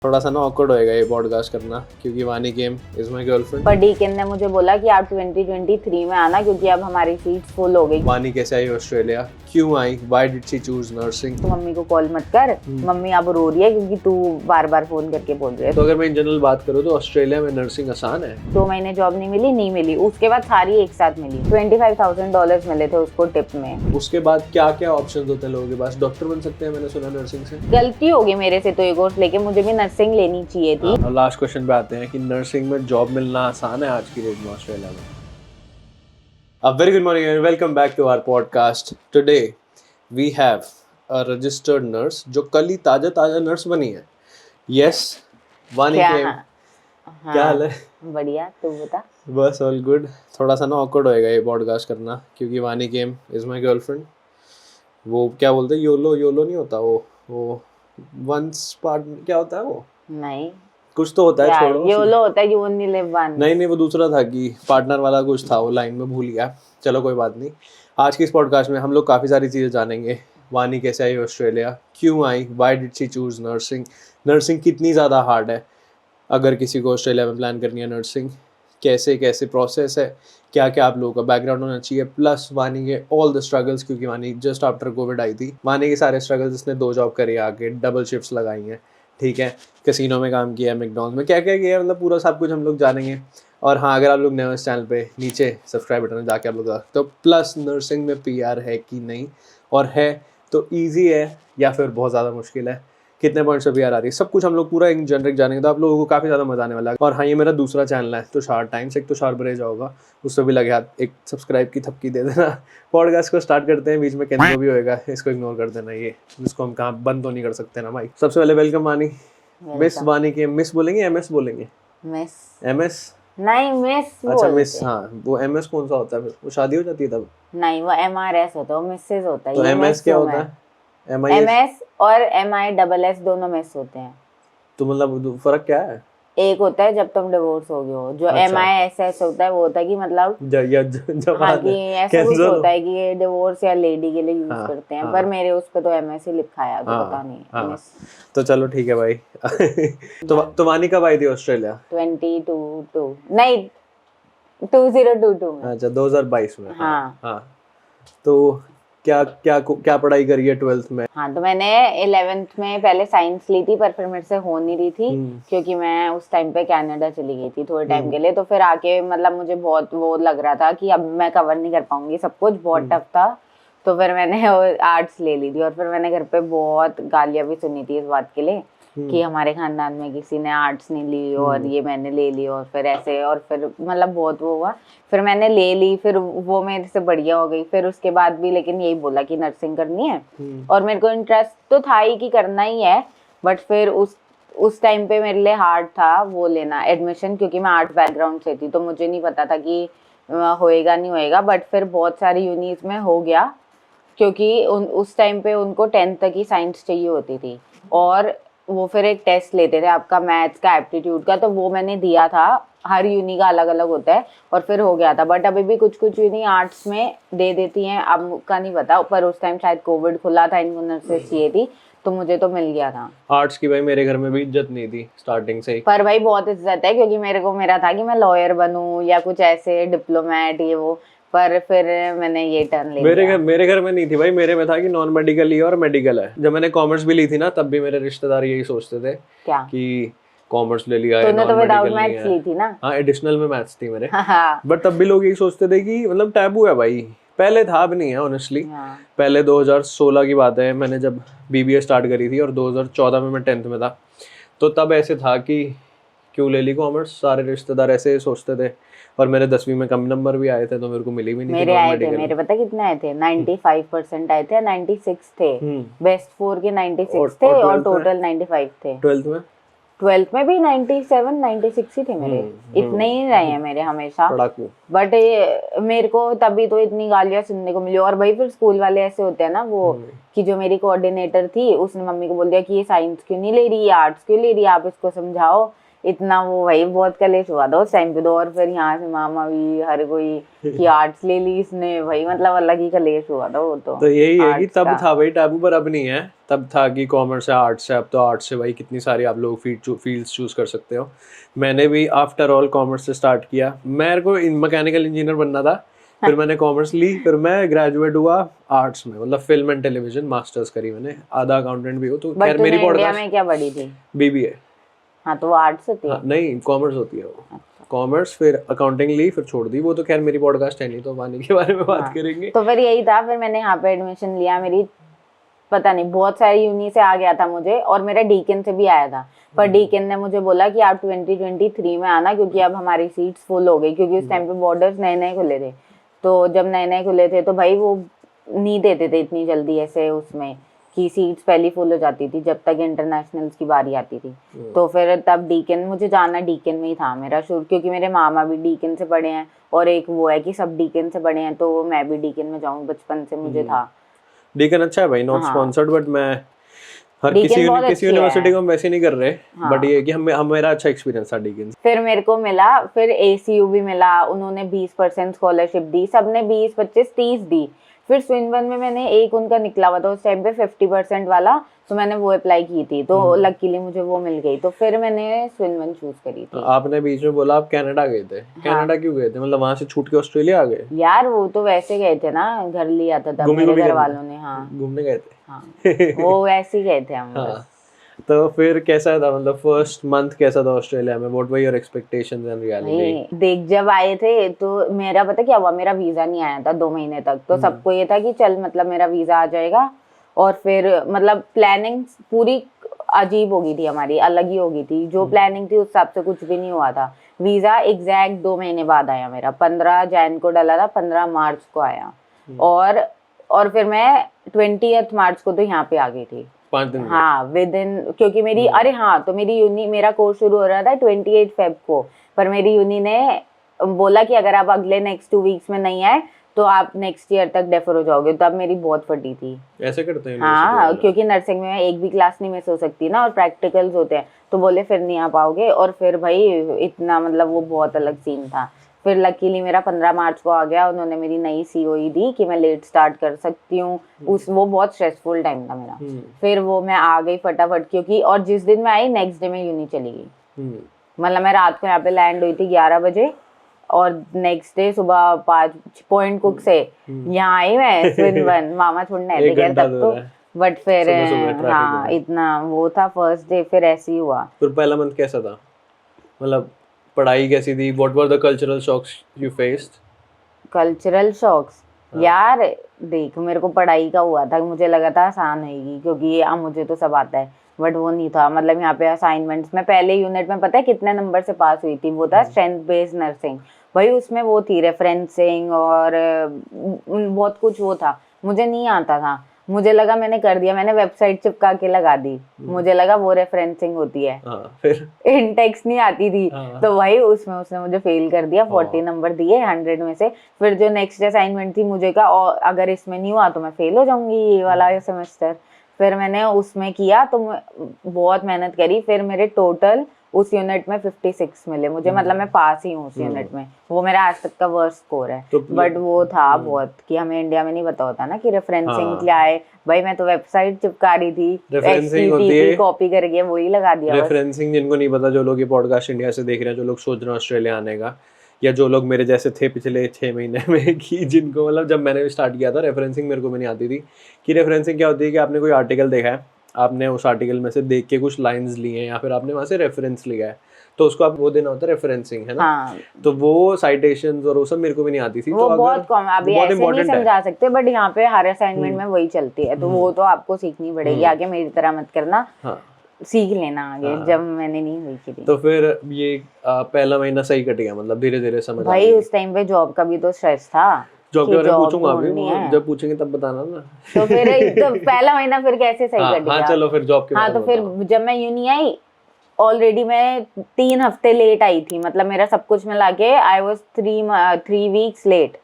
थोड़ा सा ना ऑकवर्ड होएगा ये पॉडकास्ट करना क्योंकि वानी गेम इज माय गर्लफ्रेंड। पर डीकेन ने मुझे बोला कि आप 2023 में आना क्योंकि अब हमारी सीट फुल हो गई। वानी कैसे आई ऑस्ट्रेलिया, क्यों आई, why did she choose nursing. तो मम्मी को कॉल मत कर, मम्मी अब रो रही है क्योंकि तू बार बार फोन करके बोल रही है। तो अगर मैं इन जनरल बात करूँ तो ऑस्ट्रेलिया में नर्सिंग आसान है। 2 महीने जॉब नहीं मिली, उसके बाद सारी एक साथ मिली। $25,000 मिले थे उसको टिप में। उसके बाद क्या क्या ऑप्शन होते हैं लोगों के पास? डॉक्टर बन सकते हैं, मैंने सुना नर्सिंग से। गलती होगी मेरे से तो ये कोर्स लेके, मुझे भी नर्सिंग लेनी चाहिए थी। और लास्ट क्वेश्चन पे आते हैं कि नर्सिंग में जॉब मिलना आसान है आज की डेट में ऑस्ट्रेलिया में? A very good morning and welcome back to our podcast. Today we have a registered nurse जो कल ही ताजा नर्स बनी है। Yes, वानी क्या? के हाँ, क्या हाल है? बढ़िया, तू बता। बस ऑल गुड। थोड़ा सा ना ऑकवर्ड होएगा ये पॉडकास्ट करना क्योंकि वानी गेम इज माय गर्लफ्रेंड। वो क्या बोलते हैं, योलो नहीं होता वो वंस पार्ट क्या होता है वो? नहीं, कुछ तो होता है, यार छोड़ो। योलो होता है, यू ओनली लिव वंस। नहीं वो दूसरा था कि पार्टनर वाला कुछ था, वो लाइन में भूल गया। चलो कोई बात नहीं। आज की इस पॉडकास्ट में हम लोग काफ़ी सारी चीज़ें जानेंगे। वानी कैसे आई ऑस्ट्रेलिया, क्यों आई, why did she choose nursing, nursing कितनी ज़्यादा हार्ड है अगर किसी को ऑस्ट्रेलिया में प्लान करनी है नर्सिंग, कैसे कैसे प्रोसेस है, क्या क्या आप लोगों का बैकग्राउंड होना चाहिए, प्लस वानी के ऑल द स्ट्रगल्स, क्योंकि वानी जस्ट आफ्टर कोविड आई थी। वानी के सारे स्ट्रगल्स, इसने 2 जॉब करी आके, डबल शिफ्ट्स लगाई हैं, ठीक है, कैसीनो में काम किया है, मैकडॉनल्ड्स में, क्या क्या किया है, मतलब पूरा सब कुछ हम लोग जानेंगे। और हाँ, अगर आप लोग नए इस चैनल पे नीचे सब्सक्राइब बटन में जाके आप लोग तो प्लस नर्सिंग में पीआर है कि नहीं, और है तो ईजी है या फिर बहुत ज़्यादा मुश्किल है, कितने पॉइंट्स पे पीआर आ रही है, सब कुछ हम लोग पूरा एक जनरिक जानेंगे। तो आप लोगों को काफ़ी ज़्यादा मजा आने वाला है। और हाँ, ये मेरा दूसरा चैनल है तो शार्ट टाइम्स, एक तो शार्प बरेजा होगा, उससे भी लगे हाथ एक सब्सक्राइब की थपकी दे देना। पॉडकास्ट को स्टार्ट करते हैं, बीच में केंद्र भी होएगा, इसको इग्नोर कर देना, ये इसको हम कहाँ बंद तो नहीं कर सकते ना भाई। सबसे पहले वेलकम वानी। मिस वानी के मिस बोलेंगे एमएस बोलेंगे? मिस। एमएस नहीं, मिस अच्छा बोलते मिस, हैं। हाँ वो एमएस कौन सा होता है फिर? वो शादी हो जाती है तब? नहीं, वो MRS होता है, वो मिसेज होता है। तो ये एमएस मिस क्या हूँ होता मैं। है? एमआईएस? MS और MISS दोनों मिस होते हैं। तो मतलब फर्क क्या है? एक होता है जब तुम डिवोर्स हो गए हो, जो अच्छा। MISS होता है वो होता है कि मतलब जब हाँ, कि ऐसा कुछ होता है कि ये डिवोर्स या लेडी के लिए यूज हाँ, करते हैं। हाँ, पर मेरे उस पे तो MS ही लिखा है, तो पता नहीं। हाँ, मिस तो चलो ठीक है भाई। तो वानी कब आई थी ऑस्ट्रेलिया? 2022 नहीं, 2022 में। अच्छा 2022 में। हाँ। हाँ। तो क्या क्या क्या पढ़ाई करी है 12th में? हाँ, तो मैंने 11th में पहले साइंस ली थी, पर फिर मेरे से हो नहीं रही थी क्योंकि मैं उस टाइम पे कनाडा चली गई थी थोड़े टाइम के लिए। तो फिर आके मतलब मुझे बहुत वो लग रहा था कि अब मैं कवर नहीं कर पाऊंगी, सब कुछ बहुत टफ था। तो फिर मैंने आर्ट्स ले ली थी, और फिर मैंने घर पे बहुत गालियां भी सुनी थी इस बात के लिए कि हमारे खानदान में किसी ने आर्ट्स नहीं ली और ये मैंने ले ली, और फिर ऐसे, और फिर मतलब बहुत वो हुआ। फिर मैंने ले ली, फिर वो मेरे से बढ़िया हो गई। फिर उसके बाद भी लेकिन यही बोला कि नर्सिंग करनी है, और मेरे को इंटरेस्ट तो था ही कि करना ही है। बट फिर उस टाइम पे मेरे लिए हार्ड था वो लेना एडमिशन, क्योंकि मैं आर्ट बैकग्राउंड से थी, तो मुझे नहीं पता था कि होएगा नहीं होएगा। बट फिर बहुत सारी यूनिस में हो गया, क्योंकि उस टाइम पे उनको 10th तक ही साइंस चाहिए होती थी, और वो फिर एक टेस्ट लेते थे आपका मैथ्स का, एप्टीट्यूड का, तो वो मैंने दिया था। हर यूनि का अलग अलग होता है, और फिर हो गया था। बट अभी भी कुछ कुछ यूनि आर्ट्स में दे देती हैं, अब का नहीं पता, पर उस टाइम शायद कोविड खुला था, इनको नर्सेस चाहिए थी, तो मुझे तो मिल गया था। आर्ट्स की भाई मेरे घर में भी इज्जत नहीं थी स्टार्टिंग से ही। पर भाई बहुत इज्जत है, क्योंकि मेरा था कि मैं लॉयर बनूं या कुछ ऐसे डिप्लोमेट ये वो, पर फिर मैंने ये टर्न ले लिया। मेरे घर में नहीं थी भाई, मेरे में था कि नॉन मेडिकल ही और मेडिकल है। जब मैंने कॉमर्स भी ली थी ना, तब भी मेरे रिश्तेदार यही सोचते थे क्या कि कॉमर्स ले लिया है, तूने तो नॉन विदाउट मेडिकल नहीं मैथ्स है। ली थी ना? हाँ, एडिशनल में मैथ्स थी मेरे। हाँ। बट तब भी लोग यही सोचते थे कि मतलब टैबू है भाई। पहले था, अब नहीं है ऑनेस्टली। हाँ। पहले 2016 की बात है, मैंने जब बीबीए स्टार्ट करी थी, और 2014 में मैं 10th में था, तो तब ऐसे था कि क्यों ले ली कॉमर्स, सारे रिश्तेदार ऐसे सोचते थे। और मेरे 10वीं में कम नंबर भी आए थे, तो मेरे को मिली भी नहीं थी मेरे नॉन आए थे, मेडिकल। मेरे पता कितने आए थे? 95% आए थे, 96 थे। बेस्ट 4 के 96 थे, और टोटल 95 थे। 12th में? 12th में भी 97 96 ही थे मेरे। इतने ही रहे हैं मेरे हमेशा। पढ़ाकू। बट मेरे को तभी तो इतनी गालियां सुनने को मिली। और भाई फिर स्कूल वाले ऐसे होते हैं ना वो, कि जो मेरी कोऑर्डिनेटर थी उसने मम्मी को बोल दिया कि ये साइंस क्यों नहीं ले रही, ये आर्ट्स क्यों ले रही है, आप इसको समझाओ इतना वो भाई बहुत कलेश हुआ था उस टाइम पे तो। और फिर यहाँ से मामा भी हर कोई कि आर्ट्स ले ली इसने भाई, मतलब अलग ही कलेश हुआ था वो तो यही है कि arts तब का। था भाई टैबू, पर अब नहीं है। तब था कि कॉमर्स है, आर्ट्स है, अब तो आर्ट्स से भाई कितनी सारी आप लोग फील्ड्स चूज कर सकते हो। मैंने भी आफ्टर ऑल कॉमर्स से स्टार्ट किया। मेरे को मैकेनिकल इंजीनियर बनना था, फिर मैंने कॉमर्स ली, फिर मैं ग्रेजुएट हुआ आर्ट्स में, मतलब फिल्म एंड टेलीविजन मास्टर्स करी मैंने, आधा अकाउंटेंट भी हो तो। बट खैर मेरी तूने इंडिया पॉडकास्ट में क्या पढ़ी थी? बीबीए। हाँ तो वो आर्ट्स होती है। हाँ नहीं, कॉमर्स होती है वो, कॉमर्स, फिर अकाउंटिंग ली, फिर छोड़ दी वो तो। खैर मेरी पॉडकास्ट है नहीं तो वानी के बारे में बात हाँ। करेंगे। तो फिर यही था, फिर मैंने यहाँ पे एडमिशन लिया। मेरी पता नहीं बहुत सारी यूनी से आ गया था मुझे, और मेरा डीकन से भी आया था, पर डीकन ने मुझे बोला कि आप 2023 में आना, क्योंकि अब हमारी सीट्स फुल हो गई, क्योंकि उस टाइम पे बॉर्डर्स नए नए खुले थे। तो जब नए नए खुले थे तो भाई वो नहीं देते थे इतनी जल्दी ऐसे उसमें कि सीट्स पहली फुल हो जाती थी जब तक इंटरनेशनल्स की बारी आती थी। तो फिर तब डीकन, मुझे जाना डीकन में ही था मेरा शुरू, क्योंकि मेरे मामा भी डीकन से पढ़े हैं, और एक वो है कि सब डीकन से पढ़े हैं, तो मैं भी डीकन में जाऊँ, बचपन से मुझे था। डीकन अच्छा है भाई, नॉट स्पॉन्सर्ड, बट मैं हर डीकन बहुत किसी अच्छी यूनिवर्सिटी है। को हम वैसे नहीं कर रहे, बट ये है कि मेरा अच्छा एक्सपीरियंस था डीकन। फिर मेरे को मिला, फिर एसीयू भी मिला, उन्होंने 20% स्कॉलरशिप दी, सबने 20, 25, 30 दी। फिर स्विनबर्न में मैंने एक उनका निकला हुआ था उस टाइम पे 50% वाला, तो मैंने वो अप्लाई की थी, तो लकीली मुझे वो मिल गई, तो फिर मैंने स्विनबर्न चूज करी थी। आपने बीच में बोला आप कनाडा गए थे, कनाडा क्यों गए थे? मतलब वहां से छूट के ऑस्ट्रेलिया आ गए? यार वो तो वैसे गए थे ना, घर लिया था तब मेरे घर वालों ने। हाँ घूमने गए थे। हाँ वो वैसे ही गए थे हम बस। हाँ, तो फिर कैसा था, मतलब फर्स्ट मंथ कैसा था ऑस्ट्रेलिया में? What were your expectations and reality? नहीं देख, जब आए थे तो मेरा पता क्या हुआ, मेरा वीजा नहीं आया था 2 महीने तक, तो सबको ये था कि चल मतलब मेरा वीजा आ जाएगा, और फिर मतलब प्लानिंग पूरी अजीब हो गई थी हमारी, अलग ही हो गई थी, जो प्लानिंग थी उस हिसाब से कुछ भी नहीं हुआ था। वीजा एग्जैक्ट 2 महीने बाद आया मेरा, 15 जैन को डाला था, 15 मार्च को आया, और फिर मैं 20 मार्च को तो यहाँ पे आ गई थी। 5 दिन? हाँ विद इन, क्योंकि मेरी अरे हाँ, तो मेरी यूनी, मेरा कोर्स शुरू हो रहा था 28 फेब को, पर मेरी यूनी ने बोला कि अगर आप अगले नेक्स्ट 2 वीक्स में नहीं आए तो आप नेक्स्ट ईयर तक डेफर हो जाओगे, तो अब मेरी बहुत फटी थी। ऐसे करते हैं? हाँ क्योंकि नर्सिंग में एक भी क्लास नहीं मिस हो सकती ना, और प्रैक्टिकल्स होते हैं, तो बोले फिर नहीं आ पाओगे, और फिर भाई इतना मतलब वो बहुत अलग सीन था। फिर लकीली मेरा 15 मार्च को आ गया, उन्होंने मेरी नई सीओई दी कि मैं लेट स्टार्ट कर सकती हूँ। वो बहुत स्ट्रेसफुल टाइम था मेरा। फिर वो मैं आ गई फटाफट, क्योंकि और जिस दिन मैं आई नेक्स्ट डे में यूनी चली गई। मतलब मैं रात को यहाँ पे लैंड हुई थी 11 बजे, और नेक्स्ट डे सुबह 5 पॉइंट कुक से यहाँ आई मैं स्विनबर्न, मामा छोड़ने आए थे तब तो, बट फिर हाँ इतना वो था फर्स्ट डे, फिर ऐसे ही हुआ। फिर पहला मंथ कैसा था, मतलब पढ़ाई कैसी थी? What were the cultural shocks you faced? Cultural shocks यार देख, मेरे को पढ़ाई का हुआ था, मुझे लगा था आसान होगी, क्योंकि मुझे तो सब आता है, बट वो नहीं था। मतलब यहाँ पे असाइनमेंट्स में पहले यूनिट में पता है कितने नंबर से पास हुई थी? वो था स्ट्रेंथ बेस्ड नर्सिंग भाई, उसमें वो थी रेफरेंसिंग और बहुत कुछ वो था, मुझे नहीं आता था। मुझे लगा मैंने कर दिया, मैंने वेबसाइट चिपका के लगा दी, मुझे लगा वो रेफरेंसिंग होती है। फिर इंटेक्स नहीं आती थी, तो भाई उसमें उसने मुझे फेल कर दिया, 40 नंबर दिए 100 में से। फिर जो नेक्स्ट असाइनमेंट थी, मुझे कहा और अगर इसमें नहीं हुआ तो मैं फेल हो जाऊंगी ये वाला सेमेस्टर। फिर मैंने उसमें किया, तो बहुत मेहनत करी, फिर मेरे टोटल उस यूनिट में 56 मिले मुझे, मतलब मैं पास ही हूँ उस यूनिट में। वो मेरा आज तक का वर्स्ट स्कोर है, बट वो था बहुत कि हमें इंडिया में नहीं पता होता ना कि रेफरेंसिंग क्या है। भाई मैं तो वेबसाइट चिपका रही थी, HTTP कॉपी करके वही लगा दिया। रेफरेंसिंग जिनको नहीं पता, जो लोग ये पॉडकास्ट इंडिया से देख रहे हैं, जो लोग सोच रहे हैं ऑस्ट्रेलिया आने का, या जो लोग मेरे जैसे थे पिछले 6 महीने में, कि जिनको मतलब जब मैंने स्टार्ट किया था रेफरेंसिंग मेरे को भी नहीं आती थी। कि रेफरेंसिंग क्या होती है कि आपने कोई आर्टिकल देखा है, आपने उस आर्टिकल में से देख के कुछ लाइंस लिए हैं, या फिर आपने वहाँ से रेफरेंस लिया है, तो उसको आप वो देना होता है रेफरेंसिंग, है ना? हाँ। तो वो साइटेशंस और वो सब मेरे को भी नहीं आती थी। वो तो बहुत कम, अभी ऐसे नहीं समझा सकते, बट यहाँ पे हर असाइनमेंट में वही चलती है, तो वो तो आपको सीखनी पड़ेगी। आगे मेरी तरह मत करना, सीख लेना आगे। जब मैंने नहीं हुई थी, तो फिर ये पहला महीना सही कट गया, मतलब धीरे धीरे समझ आ गई। भाई उस टाइम पे जॉब का भी तो स्ट्रेस था। जॉब के बारे में पूछूंगा अभी, जब पूछेंगे तब बताना ना। तो फिर तो पहला महीना फिर कैसे सही कट गया? हाँ चलो फिर जॉब के हाँ, तो फिर जब मैं यूनी आई, ऑलरेडी मैं 3 हफ्ते लेट आई थी, मतलब मेरा सब कुछ मिला के आई वाज 3 वीक्स लेट।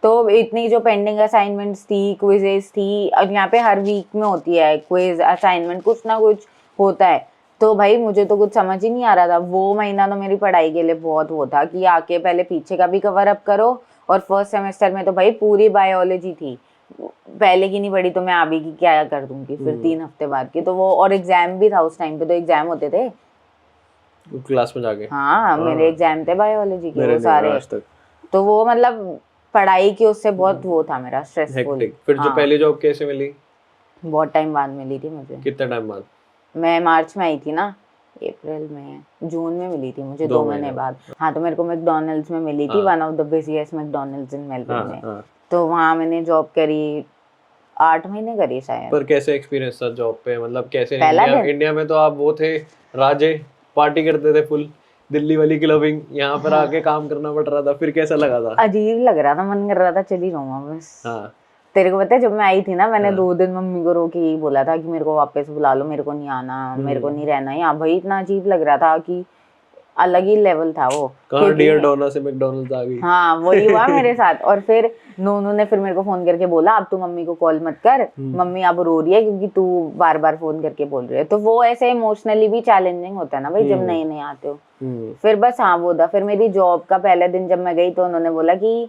तो इतनी जो पेंडिंग असाइनमेंट्स थी, क्विजेस थी, और यहाँ पे हर वीक में होती है क्विज असाइनमेंट, कुछ ना कुछ होता है, तो भाई मुझे तो कुछ समझ ही नहीं आ रहा था। वो महीना तो मेरी पढ़ाई के लिए बहुत वो था कि आके पहले पीछे का भी कवर अप करो, और फर्स्ट सेमेस्टर में तो भाई पूरी बायोलॉजी थी, पहले की नहीं पढ़ी तो मैं अभी की क्या कर दूंगी फिर 3 हफ्ते बाद की। तो वो, और एग्जाम भी था उस टाइम पे, तो एग्जाम होते थे क्लास में जाके। हाँ, मेरे एग्जाम थे बायोलॉजी के मेरे वो नहीं हुआ सारे। आज तक। तो वो मतलब पढ़ाई की उससे बहुत वो था मेरा, स्ट्रेसफुल। हेक्टिक। फिर जो हाँ, पहली जॉब कैसे मिली? बहुत टाइम बाद मिली थी मुझे। कितना टाइम बाद? मैं मार्च में आई थी ना, अप्रैल में, जून में मिली थी मुझे, 2 महीने बाद। हाँ, तो मेरे को मैकडोनल्ड्स में मिली थी, one of the busiest McDonald's in Melbourne में। तो वहाँ मैंने जॉब करी, 8 महीने करी शायद। पर कैसे एक्सपीरियंस था जॉब पे? मतलब कैसे? पहला दिन इंडिया में तो आप वो थे, राजे, पार्टी करते थे फुल, दिल्ली वाली क्लबिंग, यहाँ पर आके काम करना पड़ रहा था। फिर कैसा लगा था? अजीब लग रहा था, मन कर रहा था चली जाऊँ बस। हाँ। तेरे को पता है जब मैं आई थी ना, मैंने 2 दिन मम्मी को रो के यही बोला था कि मेरे को वापस बुला लो, मेरे को नहीं आना, मेरे को नहीं रहना यहाँ। भाई इतना अजीब लग रहा था कि अलग ही लेवल था वो। कहाँ डियर डोना से मैकडॉनल्ड्स आ गई। हाँ, वही हुआ मेरे साथ। और फिर नोनू ने फिर मेरे को फोन करके बोला अब तू मम्मी को कॉल मत कर, मम्मी अब रो रही है क्योंकि तू बार बार फोन करके बोल रही है। तो वो ऐसे इमोशनली भी चैलेंजिंग होता है ना भाई, जब नए नए आते हो। फिर बस हाँ वो था। फिर मेरी जॉब का पहले दिन जब मैं गई तो उन्होंने बोला कि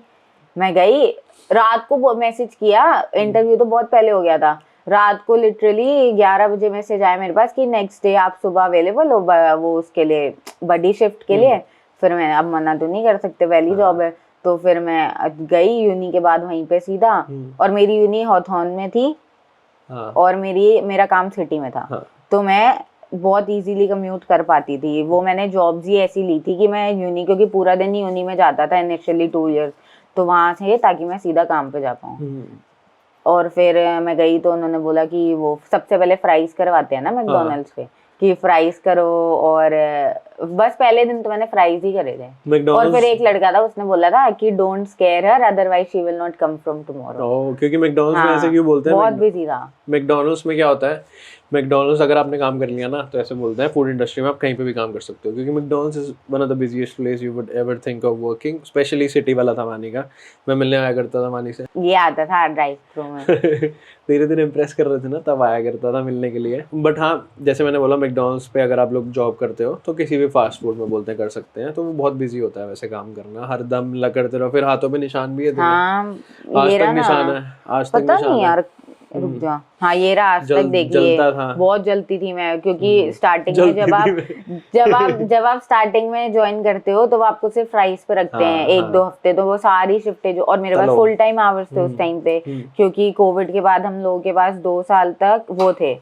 मैं गई, रात को मैसेज किया, इंटरव्यू तो बहुत पहले हो गया था, रात को लिटरली 11 बजे मैसेज आया मेरे पास कि नेक्स्ट डे आप सुबह अवेलेबल हो वो उसके लिए, बडी शिफ्ट के लिए। फिर मैं अब मना तो नहीं कर सकते, पहली जॉब है। तो फिर मैं गई यूनी के बाद वहीं पे सीधा, और मेरी यूनी हॉथॉर्न में थी और मेरा काम सिटी में था। तो मैं बहुत इजीली कम्यूट कर पाती थी। वो मैंने जॉब्स ही ऐसी ली थी कि मैं यूनी, क्योंकि पूरा दिन ही यूनी में जाता था इनिशियली 2 इयर्स, तो वहां से ताकि मैं सीधा काम पे जा पाऊँ। और फिर मैं गई तो उन्होंने बोला कि वो सबसे पहले फ्राइज करवाते हैं ना मैकडोनल्ड्स पे, कि फ्राइज करो। और बस पहले दिन तो मैंने फ्राइज ही करे थे। और फिर एक लड़का था, उसने बोला था कि don't square her otherwise she will not come from tomorrow. क्योंकि मैकडॉनल्ड्स में ऐसे क्यों बोलते हैं? बहुत बिजी था। मैकडॉनल्ड्स में क्या होता है, मैकडॉनल्ड्स अगर आपने काम कर लिया ना तो ऐसे बोलते हैं फूड इंडस्ट्री में आप कहीं पे भी काम कर सकते हो, क्योंकि McDonald's is one of the busiest place you would ever think of working. Specially city वाला था वानी का, मैं मिलने आया करता था वानी से, ये आता था ड्राइव थ्रू में। धीरे धीरे इम्प्रेस कर रहे थे ना, तब आया करता था मिलने के लिए। बट हाँ, जैसे मैंने बोला मैकडॉनल्ड्स पे अगर आप लोग जॉब करते हो तो किसी भी फास्ट फूड में बोलते हैं कर सकते हैं, तो वो बहुत बिजी होता है वैसे काम करना, हर दम लग करते रहो। फिर हाथों पे निशान भी है तेरे? हाँ, आज ये तक रहा निशान ना, है, आज तक पता निशान नहीं है। यार, रुक जा। हाँ, ये रहा, आज तक देखिए जलता था। बहुत जलती थी मैं, क्योंकि स्टार्टिंग में जब आप स्टार्टिंग में ज्वाइन करते हो तो वो आपको सिर्फ फ्राइज पे रखते हैं 1-2 हफ्ते, तो वो सारी शिफ्टें जो, और मेरे पास फुल टाइम आवर्स थे उस टाइम पे, क्योंकि कोविड के बाद हम लोगों के पास 2 साल तक वो थे,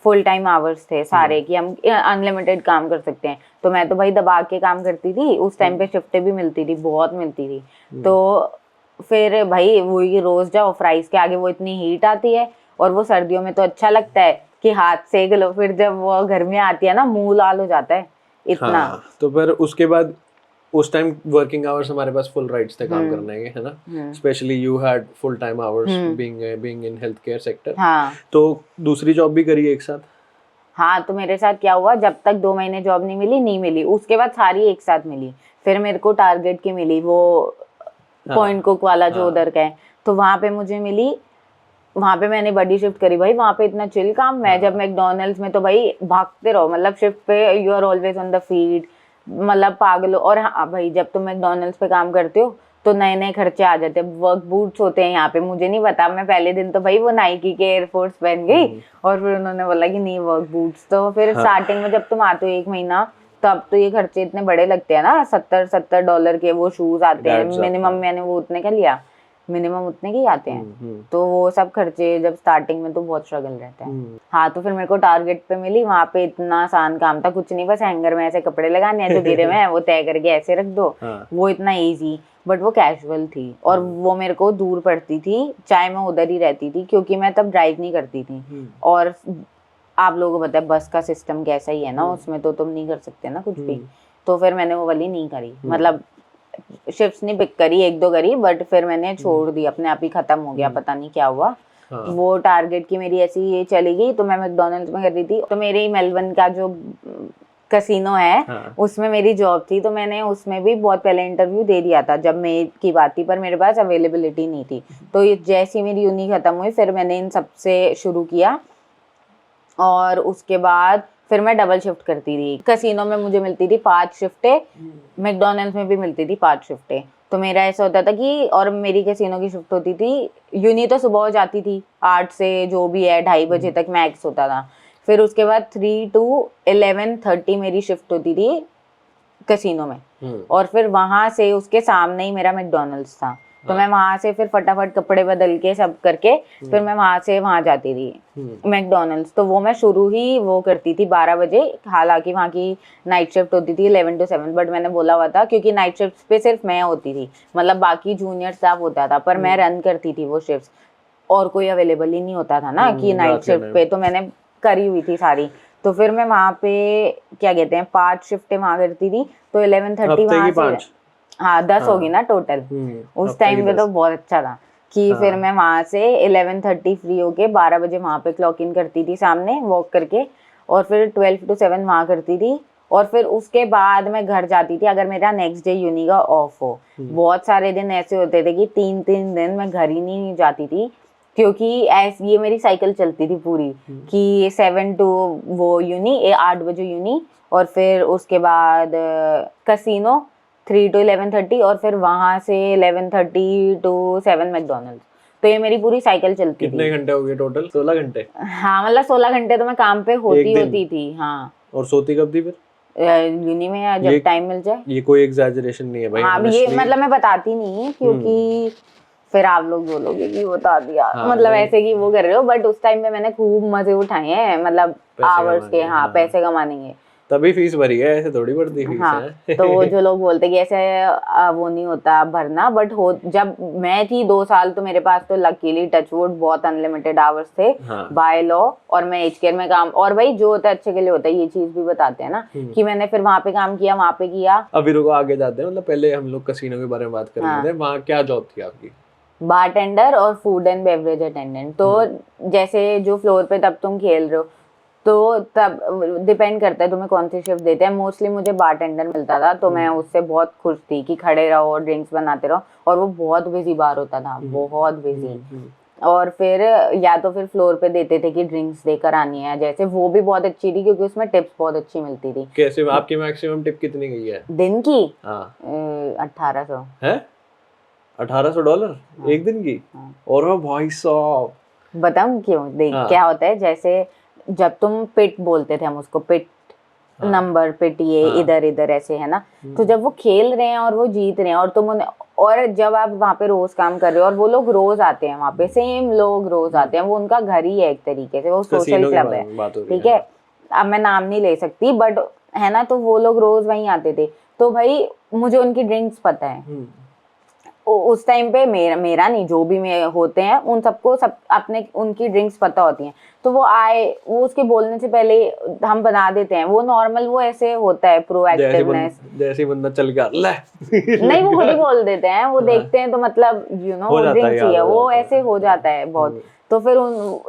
फुल टाइम आवर्स थे सारे, कि हम अनलिमिटेड काम कर सकते हैं। तो मैं तो भाई दबा के काम करती थी उस टाइम पे, शिफ्टें भी मिलती थी, बहुत मिलती थी। तो फिर भाई वही रोज जाओ फ्राइज के आगे, वो इतनी हीट आती है, और वो सर्दियों में तो अच्छा लगता है कि हाथ सेक लो, फिर जब वो घर में आती है ना मुंह लाल हो जाता है इतना। हाँ, तो फिर उसके बाद उस टाइम वर्किंग आवर्स हमारे पास फुल राइट्स थे काम करने के, है ना? Specially you had full time hours being in health care sector. हाँ, तो दूसरी जॉब भी करी एक साथ? हाँ, तो मेरे साथ क्या हुआ, जब तक 2 महीने जॉब नहीं मिली, उसके बाद सारी एक साथ मिली। फिर मेरे को टारगेट की मिली, वो पॉइंट कुक वाला जो उधर का है, तो वहां पे मुझे मिली। वहां पे मैंने बडी शिफ्ट करी भाई, वहां पे इतना चिल काम। मैं जब मैकडोनल्ड्स में तो भाई भागते रहो, मतलब शिफ्ट पे you are always on the field, मतलब पागल। और हाँ भाई, जब तुम मैकडोनल्ड्स पे काम करते हो तो नए नए खर्चे आ जाते हैं। वर्क बूट्स होते हैं यहाँ पे, मुझे नहीं पता, मैं पहले दिन तो भाई वो नाइकी के एयरफोर्स पहन गई, और फिर उन्होंने बोला कि नहीं वर्क बूट्स। तो फिर स्टार्टिंग में जब तुम आते हो 1 महीना, तब तो ये खर्चे इतने बड़े लगते हैं ना, $70 के वो शूज आते हैं मिनिमम, मैंने वो उतने का लिया, मिनिमम उतने के ही आते हैं। तो वो सब खर्चे जब स्टार्टिंग में तो बहुत स्ट्रगल रहता है। हाँ, तो फिर मेरे को टारगेट पे मिली। वहाँ पे इतना आसान काम था, कुछ नहीं, बस हैंगर में ऐसे कपड़े लगाने हैं जो गिरे हुए हैं, वो तय करके ऐसे रख दो। वो इतना इजी, बट वो कैजुअल थी, और वो मेरे को दूर पड़ती थी, चाहे मैं उधर ही रहती थी, क्योंकि मैं तब ड्राइव नहीं करती थी। और आप लोगों को पता है बस का सिस्टम कैसा ही है ना, उसमें तो तुम नहीं कर सकते ना कुछ भी। तो फिर मैंने वो वाली नहीं करी, मतलब शिफ्ट्स नहीं पिक करी, 1-2 करी, बट फिर मैंने छोड़ दी, अपने आप ही खत्म हो गया, पता नहीं क्या हुआ। वो टारगेट की मेरी ऐसी ये चली गई। तो मैं मैकडोनल्ड्स में कर रही थी, तो मेरे मेलबर्न का जो कसिनो है उसमें मेरी जॉब थी, तो मैंने उसमें भी बहुत पहले इंटरव्यू दे दिया था जब मई की बात थी, पर मेरे पास अवेलेबिलिटी नहीं थी। तो जैसे ही मेरी यूनी खत्म हुई, फिर मैंने इन सबसे शुरू किया, और उसके बाद फिर मैं डबल शिफ्ट करती थी। कैसीनो में मुझे मिलती थी 5 शिफ्टें, मैकडॉनल्ड्स में भी मिलती थी 5 शिफ्टें। तो मेरा ऐसा होता था कि, और मेरी कैसीनो की शिफ्ट होती थी, यूनी तो सुबह हो जाती थी 8 से जो भी है 2:30 बजे तक मैक्स होता था। फिर उसके बाद 3 to 11:30 मेरी शिफ्ट होती थी कैसीनो में। और फिर वहां से उसके सामने ही मेरा मैकडॉनल्ड्स था, तो मैं वहां से फिर फटाफट कपड़े बदल के सब करके फिर मैं वहां से वहां जाती थी मैकडॉनल्ड्स। तो वो मैं शुरू ही वो करती थी 12 बजे, हालांकि वहाँ की नाइट शिफ्ट होती थी 11 to 7, बट मैंने बोला हुआ था क्योंकि नाइट शिफ्ट पे सिर्फ मैं होती थी, मतलब बाकी जूनियर स्टाफ होता था, पर मैं रन करती थी वो शिफ्ट, और कोई अवेलेबल ही नहीं होता था ना कि नाइट शिफ्ट पे, तो मैंने करी हुई थी सारी। तो फिर मैं वहाँ पे क्या कहते हैं 5 शिफ्टें वहाँ करती थी, तो 11:30 वहाँ से, हाँ 10 होगी ना टोटल। उस टाइम पे तो बहुत अच्छा था कि फिर मैं वहाँ से 11:30 फ्री होके 12 बजे वहाँ पे क्लॉक इन करती थी सामने वॉक करके, और फिर 12 to 7 वहाँ करती थी, और फिर उसके बाद मैं घर जाती थी अगर मेरा नेक्स्ट डे यूनी का ऑफ हो। बहुत सारे दिन ऐसे होते थे कि 3-3 दिन मैं घर ही नहीं जाती थी, क्योंकि ये मेरी साइकिल चलती थी पूरी कि 7 to वो यूनी, 8 बजे यूनी, और फिर उसके बाद कैसीनो 3 to 11:30, और फिर वहां से 11:30 to 7 मैकडॉनल्ड्स। तो ये मेरी पूरी साइकिल चलती थी। कितने घंटे हो गए टोटल? 16 घंटे? हाँ, मतलब 16 घंटे तो मैं काम पे होती थी। हाँ, और सोती कब थी फिर? यूनी में, या जब टाइम मिल जाए। ये कोई एग्जैजरेशन नहीं है भाई। हाँ, ये मतलब मैं बताती नहीं क्योंकि फिर आप लोग बोलोगे कि बता दिया, मतलब ऐसे कि वो कर रहे हो, बट उस टाइम पे मैंने खूब मजे उठाए हैं, मतलब आवर्स के। हाँ, पैसे कमाने के, तभी फीस भरी है, ऐसे थोड़ी बढ़ती फीस है। तो वो जो लोग बोलते कि ऐसे वो नहीं होता भरना, बट हो, जब मैं थी 2 साल तो मेरे पास तो लकीली टचवुड बहुत अनलिमिटेड आवर्स थे बाय लॉ, और मैं एज केयर में काम, और भाई जो होता है अच्छे के लिए होता है, ये चीज भी बताते हैं ना कि मैंने फिर वहाँ पे काम किया, वहाँ पे किया। अभी रुको आगे जाते हैं, मतलब पहले हम लोग कैसीनो के बारे में बात कर रहे थे। वहाँ क्या जॉब थी आपकी? बारटेंडर और फूड एंड बेवरेज अटेंडेंट। तो जैसे जो फ्लोर पे तब तुम खेल रहे हो, तो तब डिपेंड करता है तुम्हें कौन सी शिफ्ट देते हैं। मोस्टली मुझे बारटेंडर मिलता था, तो मैं उससे बहुत खुश थी कि खड़े रहो, ड्रिंक्स बनाते रहो, और वो बहुत बिजी बार होता था, बहुत बिजी। और फिर या तो फिर फ्लोर पे देते थे कि ड्रिंक्स देकर आनी है, जैसे वो भी बहुत अच्छी थी क्योंकि उसमें टिप्स बहुत अच्छी मिलती थी। कैसे आपकी मैक्सिमम टिप कितनी गई है दिन की? 1800 है। $1800 एक दिन की? और भाई साहब बताऊं क्यों? देख क्या होता है, जैसे जब तुम पिट बोलते थे हम उसको, पिट नंबर, पिट ये इधर इधर ऐसे है ना, तो जब वो खेल रहे हैं और वो जीत रहे हैं और तुम उन्हें, और जब आप वहाँ पे रोज काम कर रहे हो और वो लोग रोज आते हैं वहाँ पे, सेम लोग रोज आते हैं, वो उनका घर ही है एक तरीके से, वो सोशल क्लब है, ठीक है। अब मैं नाम नहीं ले सकती, बट है ना, तो वो लोग रोज वहीं आते थे, तो भाई मुझे उनकी ड्रिंक्स पता है। उस टाइम पे मेरा नहीं, जो भी होते हैं उन सबको सब अपने उनकी ड्रिंक्स पता होती हैं, तो वो आए, वो उसके बोलने से पहले हम बना देते हैं, वो नॉर्मल, वो ऐसे होता है प्रोएक्टिवनेस, जैसे बंदा चल गया ले नहीं, वो खुद ही बोल देते हैं, वो देखते हैं तो मतलब यू नो ड्रिंक चाहिए, वो ऐसे हो जाता है बहुत। तो फिर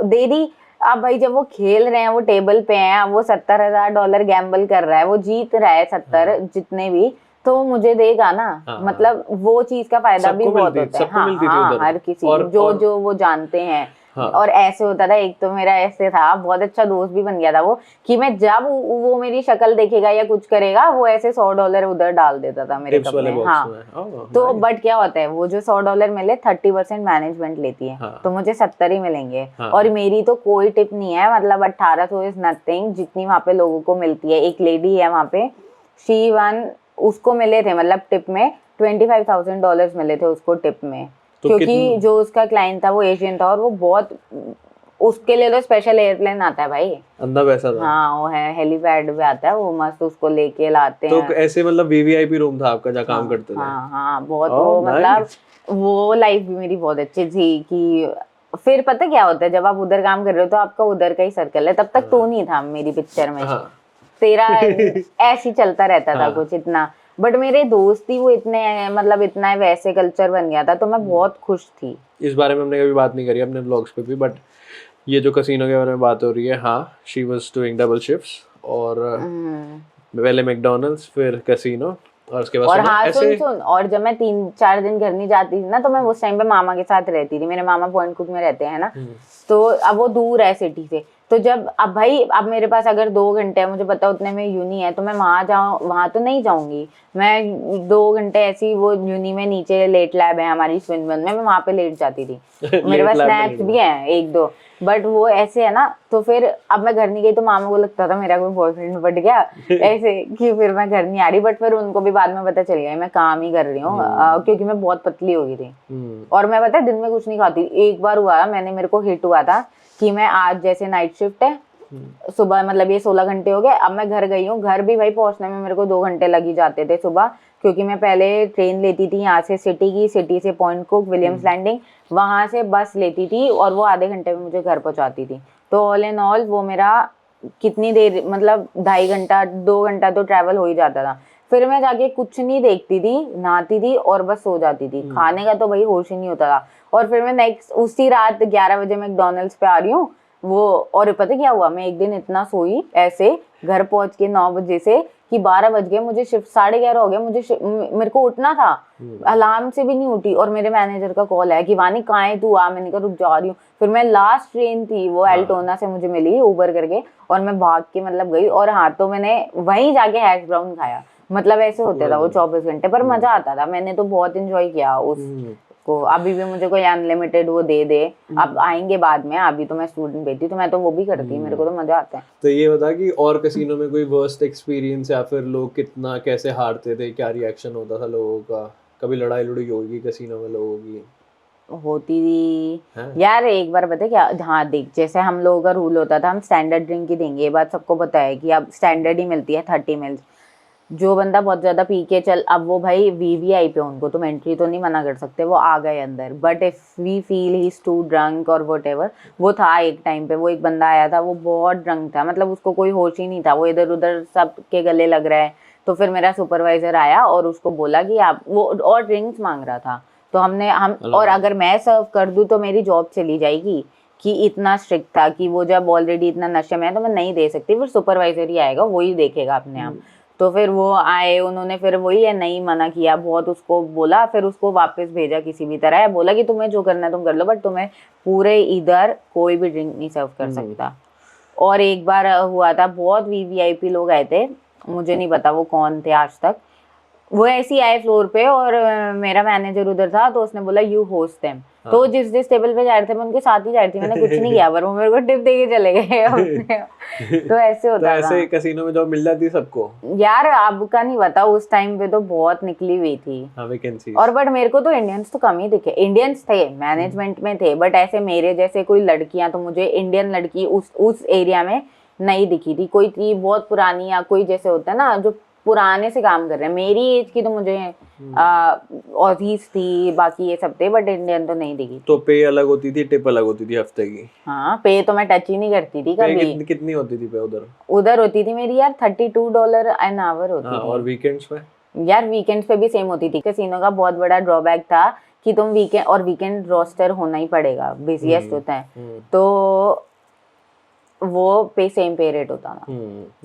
दे दी। अब भाई जब वो खेल रहे हैं, वो टेबल पे हैं, अब वो $70,000 गैम्बल कर रहा है, वो जीत रहा है 70 जितने भी, तो मुझे देगा ना। मतलब वो चीज का फायदा भी बहुत होता है। हाँ, हर किसी जो वो जानते हैं। और ऐसे होता था, एक तो मेरा ऐसे था, बहुत अच्छा दोस्त भी बन गया था वो, कि मैं जब वो मेरी शक्ल देखेगा या कुछ करेगा, वो ऐसे $100 उधर डाल देता था मेरे कप में। हाँ, तो बट क्या होता है, वो जो $100 मिले 30% मैनेजमेंट लेती है, तो मुझे 70 ही मिलेंगे। और मेरी तो कोई टिप नहीं है, मतलब 1800 इज नथिंग जितनी वहाँ पे लोगों को मिलती है। एक लेडी है वहाँ पे, शी वन, उसको मिले थे मतलब टिप में $25,000 मिले थे उसको टिप में, तो क्योंकि जो उसका क्लाइंट था वो एशियन था, और वो बहुत, उसके लिए तो स्पेशल एयरप्लेन आता है भाई, अंधा वैसा था। हाँ, वो है हेलीपैड पे आता है, वो मस्त उसको लेके लाते हैं। तो ऐसे मतलब वीवीआईपी रूम था आपका जहाँ काम करते थे? हाँ, बहुत वो मतलब वो लाइफ भी मेरी बहुत अच्छी थी। कि फिर पता क्या होता है, जब आप उधर काम कर रहे हो तो आपका उधर का ही सर्कल है, तब तक तू नहीं था मेरी पिक्चर में, तेरा ऐसे चलता रहता था कुछ इतना, बट मेरे दोस्त ही वो इतने, मतलब इतना वैसे कल्चर बन गया था, तो मैं बहुत खुश थी। इस बारे में हमने कभी बात नहीं करी अपने व्लॉग्स पे भी, बट ये जो कैसीनो के बारे में बात हो रही है, हाँ, she was doing double shifts, और पहले मैकडॉनल्ड्स फिर कैसीनो, और उसके बाद और हाँ सुन, और जब मैं 3-4 दिन घर नहीं जाती थी ना, तो मैं उस टाइम पे मामा के साथ रहती थी, मेरे मामा पॉइंट कुक में रहते हैं ना, तो अब वो दूर है सिटी से, तो जब अब भाई अब मेरे पास अगर 2 घंटे है, मुझे पता उतने में यूनी है, तो मैं वहां जाऊँ, वहां तो नहीं जाऊंगी मैं 2 घंटे ऐसी, वो यूनी में नीचे लेट लैब है हमारी स्विनबर्न में, मैं वहां पे लेट जाती थी मेरे पास स्नैप्स भी हैं 1-2, बट वो ऐसे है ना। तो फिर अब मैं घर नहीं गई तो मामा को लगता था मेरा कोई बॉयफ्रेंड बढ़ गया ऐसे कि फिर मैं घर नहीं आ रही, बट फिर उनको भी बाद में पता चल गया मैं काम ही कर रही हूँ, क्योंकि मैं बहुत पतली हो गई थी। और मैं पता है दिन में कुछ नहीं खाती। एक बार हुआ मेरे को हिट हुआ था कि मैं आज जैसे नाइट शिफ्ट है सुबह, मतलब ये 16 घंटे हो गए, अब मैं घर गई हूँ, घर भी भाई पहुंचने में मेरे को 2 घंटे लग ही जाते थे सुबह, क्योंकि मैं पहले ट्रेन लेती थी यहाँ से सिटी की, सिटी से पॉइंट कुक, विलियम्स लैंडिंग, वहां से बस लेती थी और वो आधे घंटे में मुझे घर पहुंचाती थी। तो ऑल इन ऑल वो मेरा कितनी देर, मतलब 2.5 घंटा 2 घंटा तो ट्रैवल हो ही जाता था। फिर मैं जाके कुछ नहीं देखती थी, नहाती थी और बस सो जाती थी, खाने का तो भाई होश ही नहीं होता था। और फिर मैं नेक्स्ट उसी रात 11 बजे मैकडॉनल्ड्स पे आ रही हूँ वो, और पता क्या हुआ, मैं एक दिन इतना सोई ऐसे, घर पहुंच के 9 बजे से कि 12 बज गए, मुझे शिफ्ट 11:30 हो गए, मेरे को उठना था, अलार्म से भी नहीं उठी, और मेरे मैनेजर का कॉल है कि वानी कहाँ है तू, आ। मैंने कहा रुक जा रही हूँ। फिर मैं लास्ट ट्रेन थी वो एल्टोना से मुझे मिली उबर करके, और मैं भाग के मतलब गई, और हाँ तो मैंने वहीं जाके हैश ब्राउन खाया, मतलब ऐसे होता था वो 24 घंटे, पर मजा आता था, मैंने तो बहुत एंजॉय किया उस को। अभी भी मुझे कोई अनलिमिटेड वो दे दे, अब आएंगे बाद में, अभी तो मैं स्टूडेंट बेटी, तो मैं तो वो भी करती, मेरे को तो मजा आता है। तो ये बता कि और कैसीनो में कोई वर्स्ट एक्सपीरियंस, या फिर लोग कितना कैसे हारते थे, क्या रिएक्शन होता था लोगों का, कभी लड़ाई लड़ाई होगी कैसीनो में लोगों की? होती थी यार। एक बार पता है क्या, हाँ देख, जैसे हम लोगों का रूल होता था हम स्टैंडर्ड ड्रिंक ही देंगे, ये बात सबको पता है कि अब स्टैंडर्ड ही मिलती है 30 मिल्स। जो बंदा बहुत ज्यादा पी के चल, अब वो भाई वीवीआई पे, उनको तुम एंट्री तो नहीं मना कर सकते, वो आ गए अंदर, but if we feel he is too drunk और व्हाटएवर, वो था एक टाइम पे, वो एक बंदा आया था, वो बहुत ड्रंक था, मतलब उसको कोई होश ही नहीं था, वो इधर उधर सब के गले लग रहा है। तो फिर मेरा सुपरवाइजर आया और उसको बोला कि आप वो, और ड्रिंक्स मांग रहा था, तो हम और अगर मैं सर्व कर दूं तो मेरी जॉब चली जाएगी, कि इतना स्ट्रिक्ट था कि वो जब ऑलरेडी इतना नशे में है तो मैं नहीं दे सकती, फिर सुपरवाइजर ही आएगा, वही देखेगा अपने आप। तो फिर वो आए, उन्होंने फिर वही है नहीं मना किया, बहुत उसको बोला, फिर उसको वापस भेजा किसी भी तरह, बोला कि तुम्हें जो करना है तुम कर लो, बट तुम्हें पूरे इधर कोई भी ड्रिंक नहीं सर्व कर सकता। और एक बार हुआ था, बहुत वीवीआईपी लोग आए थे, मुझे नहीं पता वो कौन थे आज तक, वो ऐसे ही आए फ्लोर पे, और मेरा मैनेजर उधर था, तो उसने बोला यू होस्ट देम। तो जिस टेबल पे जा रहे थे मैं उनके साथ ही जा रही थी, मैंने कुछ नहीं किया, पर वो मेरे को टिप दे के चले गए अपने। तो ऐसे होता था। तो ऐसे कैसीनो में जॉब मिल जाती सबको यार, अब का नहीं पता, उस टाइम पे तो बहुत निकली हुई थी वैकेंसी। और बट मेरे को तो इंडियंस तो कम ही दिखे, इंडियंस थे मैनेजमेंट में थे, बट ऐसे मेरे जैसे कोई लड़कियां, तो मुझे इंडियन लड़की उस एरिया में नहीं दिखी थी, कोई थी बहुत पुरानी, या कोई जैसे होता है ना जो पुराने से काम कर रहे हैं, मेरी एज की तो मुझे ऑजीज थी, बाकी ये सब थे, बट इंडियन तो नहीं दिखी। तो पे अलग होती थी, टिप अलग होती थी हफ्ते की? हाँ, पे तो मैं टच ही नहीं करती थी कभी। कितनी होती थी पे उधर होती थी मेरी यार $32 एन आवर होती थी। और वीकेंड्स पे? यार वीकेंड्स पे भी सेम होती थी। कैसीनो का बहुत बड़ा ड्रॉबैक था कि तुम वीकेंड रोस्टर होना ही पड़ेगा, बिजिएस्ट होता है, तो वो पे सेम पे रेट होता था।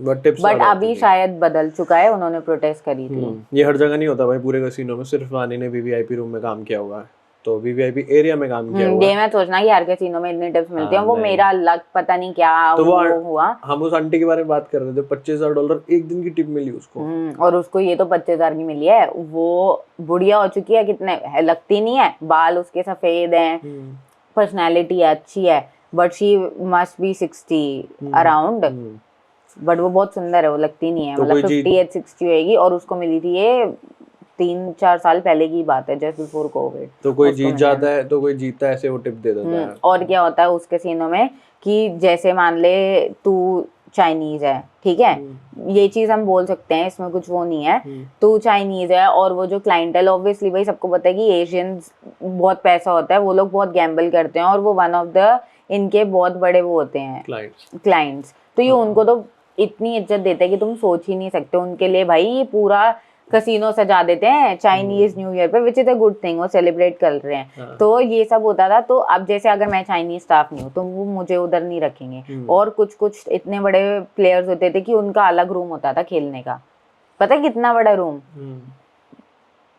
बट अभी शायद बदल चुका है, उन्होंने प्रोटेस्ट करी थी। ये हर जगह नहीं होता भाई, पूरे कैसीनो में सिर्फ वानी ने वीवीआईपी रूम में काम किया हुआ है, तो वीवीआईपी एरिया में काम किया हुआ है। ये मैं सोचना कि हर कैसीनो में इतने टिप्स मिलते हैं, वो मेरा लक पता नहीं क्या तो वो हुआ। हम उस आंटी के बारे में बात कर रहे थे, $25,000 एक दिन की टिप मिली उसको। और उसको ये तो 25,000 की मिली है, वो बुढ़िया हो चुकी है, कितने लगती नहीं है, बाल उसके सफेद हैं, पर्सनैलिटी अच्छी है, but she must be 60 around, but वो बहुत सुंदर है, वो लगती नहीं है, तो मतलब 58-60 होगी, और उसको मिली थी ये 3-4 साल पहले की बात है, जस्ट बिफोर कोविड। तो कोई जीत जाता है, तो कोई जीतता है ऐसे वो टिप दे देता है। और क्या होता है उस कैसीनो में कि जैसे मान ले तू चाइनीज है, ठीक है, ये चीज हम बोल सकते हैं, इसमें कुछ वो नहीं है, तू चाइनीज है, और वो जो क्लाइंटल, ऑब्वियसली भाई सबको पता है कि एशियंस बहुत पैसा होता है, वो लोग बहुत गैम्बल करते हैं, और वो वन ऑफ द इनके बहुत बड़े वो होते हैं क्लाइंट्स, तो ये उनको तो इतनी इज्जत देते हैं कि तुम सोच ही नहीं सकते, उनके लिए भाई ये पूरा कसीनो सजा देते हैं चाइनीज न्यू ईयर पे, which is a good thing, वो सेलिब्रेट कर रहे हैं। तो ये सब होता था। तो अब जैसे अगर मैं चाइनीज स्टाफ नहीं हूँ तो वो मुझे उधर नहीं रखेंगे, और कुछ इतने बड़े प्लेयर्स होते थे कि उनका अलग रूम होता था खेलने का, पता है कितना बड़ा रूम,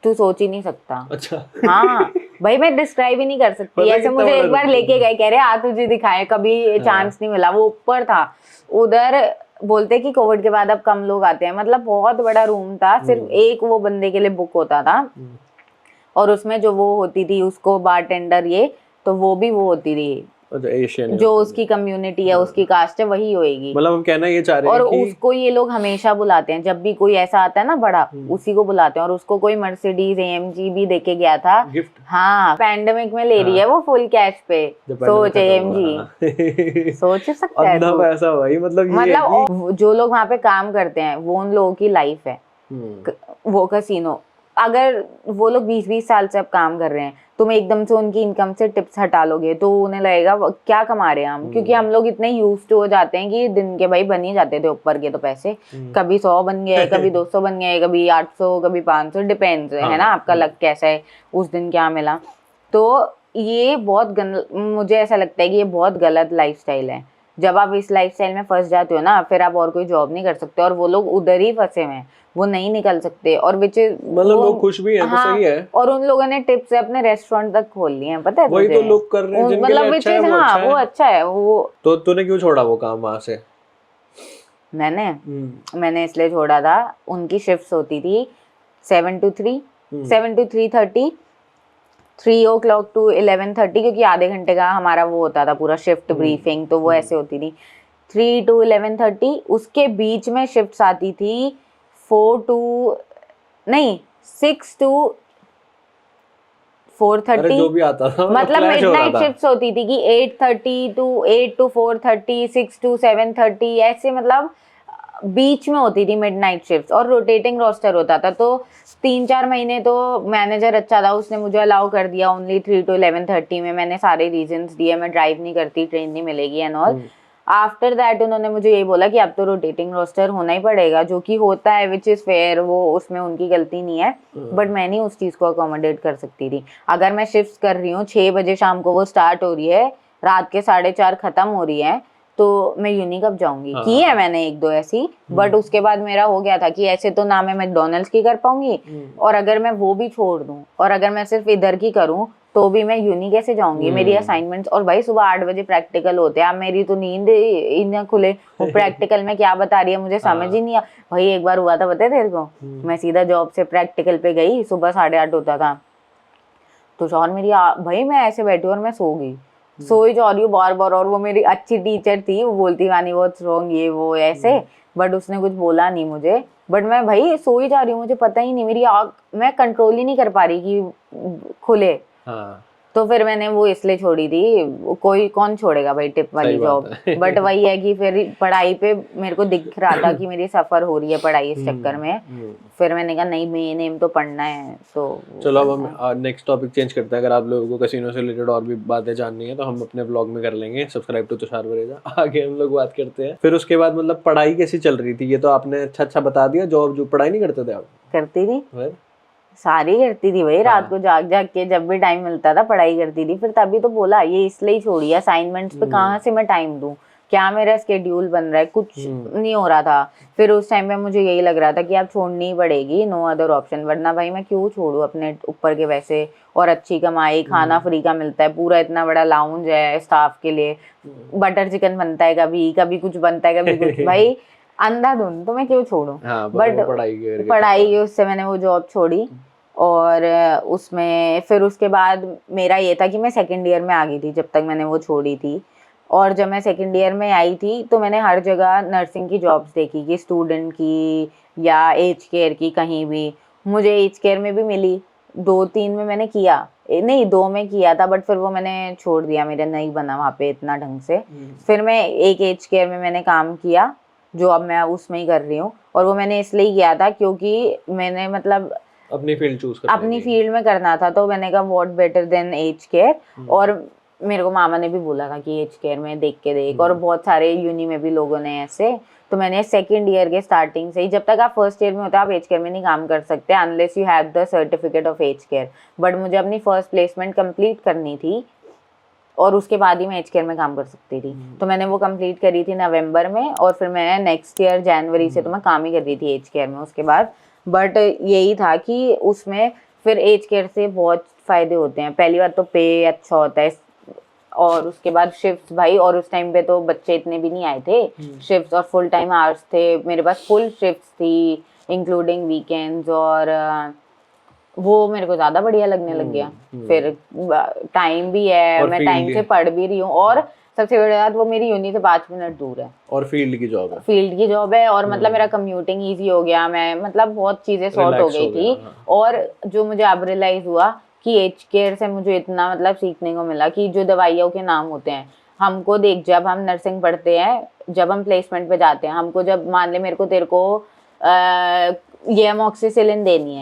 तू सोच ही नहीं सकता। अच्छा। हाँ भाई मैं डिस्क्राइब ही नहीं कर सकती। पता ऐसे कितना मुझे बड़ा एक बार रूम लेके गए, कह रहे आ तुझे दिखाए, कभी चांस नहीं मिला। वो ऊपर था उधर, बोलते कि कोविड के बाद अब कम लोग आते हैं। मतलब बहुत बड़ा रूम था, सिर्फ एक वो बंदे के लिए बुक होता था। और उसमें जो वो होती थी उसको बारटेंडर, ये तो वो भी वो होती थी अच्छा, एशियन जो उसकी कम्युनिटी है, उसकी कास्ट है, वही होएगी। मतलब हम कहना ये चाह रहे और हैं कि उसको ये लोग हमेशा बुलाते हैं, जब भी कोई ऐसा आता है ना बड़ा, उसी को बुलाते हैं। और उसको कोई मर्सिडीज AMG भी देके गया था गिफ्ट। हाँ, पैंडेमिक में ले रही है वो फुल कैश पे। सोच AMG, सोच सकता है अंधा तू। पैसा भाई, मतलब ये है मतलब कि जो लोग वहां पे काम करते हैं वो उन लोगों की लाइफ है। वो कसिनो, अगर वो लोग 20-20 साल से अब काम कर रहे हैं, तुम एकदम से उनकी इनकम से टिप्स हटा लोगे तो उन्हें लगेगा क्या कमा रहे हैं हम। क्योंकि हम लोग इतने यूज टू हो जाते हैं कि दिन के भाई बन ही जाते थे ऊपर के तो पैसे। कभी 100 बन गए, कभी 200 बन गए, कभी 800, कभी 500, डिपेंड्स है ना आपका लक कैसा है, उस दिन क्या मिला। तो ये बहुत मुझे ऐसा लगता है कि ये बहुत गलत लाइफस्टाइल है। जब आप इस लाइफस्टाइल में फंस जाते हो ना, फिर आप और कोई जॉब नहीं कर सकते। और वो लोग उधर ही फंसे हुए हैं, वो नहीं निकल सकते। और विच मतलब लोग खुश भी हैं तो सही है। और उन लोगों ने टिप से अपने रेस्टोरेंट तक खोल लिए हैं, पता है वही तुझे? तो लोग कर रहे हैं जिनके मतलब लिए विच अच्छा है, इज वो हाँ, अच्छा वो है। अच्छा है वो। तो तूने क्यों छोड़ा वो काम वहां से? मैंने इसलिए छोड़ा था, उनकी शिफ्ट्स होती थी 7 to 3, 7 to 3:30, 3 o'clock to 11:30, क्योंकि आधे घंटे का हमारा वो होता था पूरा शिफ्ट ब्रीफिंग, तो वो ऐसे होती थी 3 to 11:30। उसके बीच में शिफ्ट्स आती थी 6 to 4:30। अरे जो भी आता था मतलब clash हो रहा मिडनाइट था। शिफ्ट्स होती थी कि 8 to 4:30, 6 to 7:30, ऐसे मतलब बीच में होती थी मिडनाइट शिफ्ट्स। और रोटेटिंग रोस्टर होता था, तो 3-4 महीने तो मैनेजर अच्छा था, उसने मुझे अलाउ कर दिया ओनली 3 to 11:30 में। मैंने सारे रीजंस दिए, मैं ड्राइव नहीं करती, ट्रेन नहीं मिलेगी एंड ऑल। आफ्टर दैट उन्होंने मुझे ये बोला कि अब तो रोटेटिंग रोस्टर होना ही पड़ेगा, जो कि होता है, विच इज फेयर, वो उसमें उनकी गलती नहीं है। बट मैं नहीं उस चीज को अकोमोडेट कर सकती थी। अगर मैं शिफ्ट कर रही हूँ 6 बजे शाम को, वो स्टार्ट हो रही है, रात के 4:30 खत्म हो रही है, तो मैं यूनी कब जाऊंगी? की है मैंने 1-2 ऐसी, बट उसके बाद मेरा हो गया था कि ऐसे तो ना मैं मैकडोनल्ड्स की कर पाऊंगी, और अगर मैं वो भी छोड़ दूं और अगर मैं सिर्फ इधर की करूं तो भी मैं यूनी कैसे जाऊंगी? मेरी असाइनमेंट्स, और भाई सुबह 8 बजे प्रैक्टिकल होते हैं। अब मेरी तो नींद ही ना खुले, वो प्रैक्टिकल में क्या बता रही है मुझे समझ ही नहीं आ। भाई एक बार हुआ था, पता है तेरे को, मैं सीधा जॉब से प्रैक्टिकल पे गई, सुबह 8:30 होता था, तो शौर मेरी भाई मैं ऐसे बैठी और मैं सो गई, सोई जा रही हूँ बार बार। और वो मेरी अच्छी टीचर थी, वो बोलती वानी व्हाट्स रॉन्ग, ये वो ऐसे, बट उसने कुछ बोला नहीं मुझे। बट मैं भाई सोई जा रही हूँ, मुझे पता ही नहीं, मेरी आँख मैं कंट्रोल ही नहीं कर पा रही कि खुले। तो फिर मैंने वो इसलिए छोड़ी थी, कोई कौन छोड़ेगा भाई टिप वाली जॉब। बट वही है कि फिर पढ़ाई पे मेरे को दिख रहा था कि मेरी सफर हो रही है पढ़ाई इस चक्कर में। फिर मैंने कहा नहीं, मेन एम तो पढ़ना है। तो चलो अब हम नेक्स्ट टॉपिक चेंज करते हैं। अगर आप लोगों को कैसीनो से रिलेटेड और भी बातें जाननी है तो हम अपने ब्लॉग में कर लेंगे। Subscribe to Tushar Vareja. आगे हम लोग बात करते हैं। फिर उसके बाद मतलब पढ़ाई कैसी चल रही थी, ये तो आपने अच्छा बता दिया। जॉब जो पढ़ाई नहीं करते थे आप? करती थी, सारी करती थी भाई, रात को जाग जाग के जब भी टाइम मिलता था पढ़ाई करती थी। फिर तभी तो बोला ये इसलिए ही छोड़ी, असाइनमेंट्स पे कहाँ से मैं टाइम दूं, क्या मेरा स्केड्यूल बन रहा है, कुछ नहीं हो रहा था। फिर उस टाइम पे मुझे यही लग रहा था कि अब छोड़नी ही पड़ेगी, नो अदर ऑप्शन, वरना भाई मैं क्यों छोड़ू अपने ऊपर के वैसे और अच्छी कमाई, खाना फ्री का मिलता है, पूरा इतना बड़ा लाउंज है स्टाफ के लिए, बटर चिकन बनता है, कभी कभी कुछ बनता है, कभी कुछ। भाई अंधाधुंध, तो मैं क्यों छोड़ू। बट पढ़ाई की उससे मैंने वो जॉब छोड़ी। और उसमें फिर उसके बाद मेरा ये था कि मैं सेकंड ईयर में आ गई थी जब तक मैंने वो छोड़ी थी। और जब मैं सेकंड ईयर में आई थी तो मैंने हर जगह नर्सिंग की जॉब्स देखी, कि स्टूडेंट की या एज केयर की, कहीं भी। मुझे एज केयर में भी मिली, 2-3 में मैंने किया, नहीं 2 में किया था, बट फिर वो मैंने छोड़ दिया, मेरा नहीं बना वहाँ पे इतना ढंग से। फिर मैं एक एज केयर में मैंने काम किया, जो अब मैं उसमें ही कर रही हूँ। और वो मैंने इसलिए किया था क्योंकि मैंने मतलब अपनी फील्ड चूज अपनी फील्ड में करना था, तो मैंने कहा what better than age care. और मेरे को मामा ने भी बोला था कि एज केयर में देख के देख, और बहुत सारे यूनी में भी लोगों ने ऐसे। तो मैंने सेकंड ईयर के स्टार्टिंग से ही, जब तक आप फर्स्ट ईयर में होते हैं आप एज केयर में नहीं काम कर सकते unless you have the certificate of age care. But मुझे अपनी फर्स्ट प्लेसमेंट कंप्लीट करनी थी और उसके बाद ही मैं एज केयर में काम कर सकती थी। तो मैंने वो कंप्लीट करी थी नवंबर में, और फिर मैं नेक्स्ट ईयर जनवरी से तो मैं काम ही कर रही थी एज केयर में उसके बाद। बट यही था कि उसमें फिर एज केयर से बहुत फायदे होते हैं। पहली बात तो पे अच्छा होता है, और उसके बाद शिफ्ट भाई, और उस टाइम पे तो बच्चे इतने भी नहीं आए थे, शिफ्ट और फुल टाइम आवर्स थे मेरे पास, फुल शिफ्ट थी इंक्लूडिंग वीकेंड्स, और वो मेरे को ज्यादा बढ़िया लगने लग गया। फिर टाइम भी है, मैं टाइम से पढ़ भी रही हूँ, और सबसे बड़ी बात वो मेरी यूनी से 5 मिनट दूर है, और फील्ड की जॉब है, फील्ड की जॉब है, और मतलब मेरा कम्यूटिंग इजी हो गया, मैं मतलब बहुत चीजें सॉर्ट हो गई थी। और जो मुझे अब रियलाइज हुआ कि एज केयर से मुझे इतना मतलब सीखने को मिला कि जो दवाइयों के नाम होते हैं, हमको देख, जब हम नर्सिंग पढ़ते हैं, जब हम प्लेसमेंट पे जाते हैं, हमको जब मान ले मेरे को तेरे को ये अमोक्सिसिलिन देनी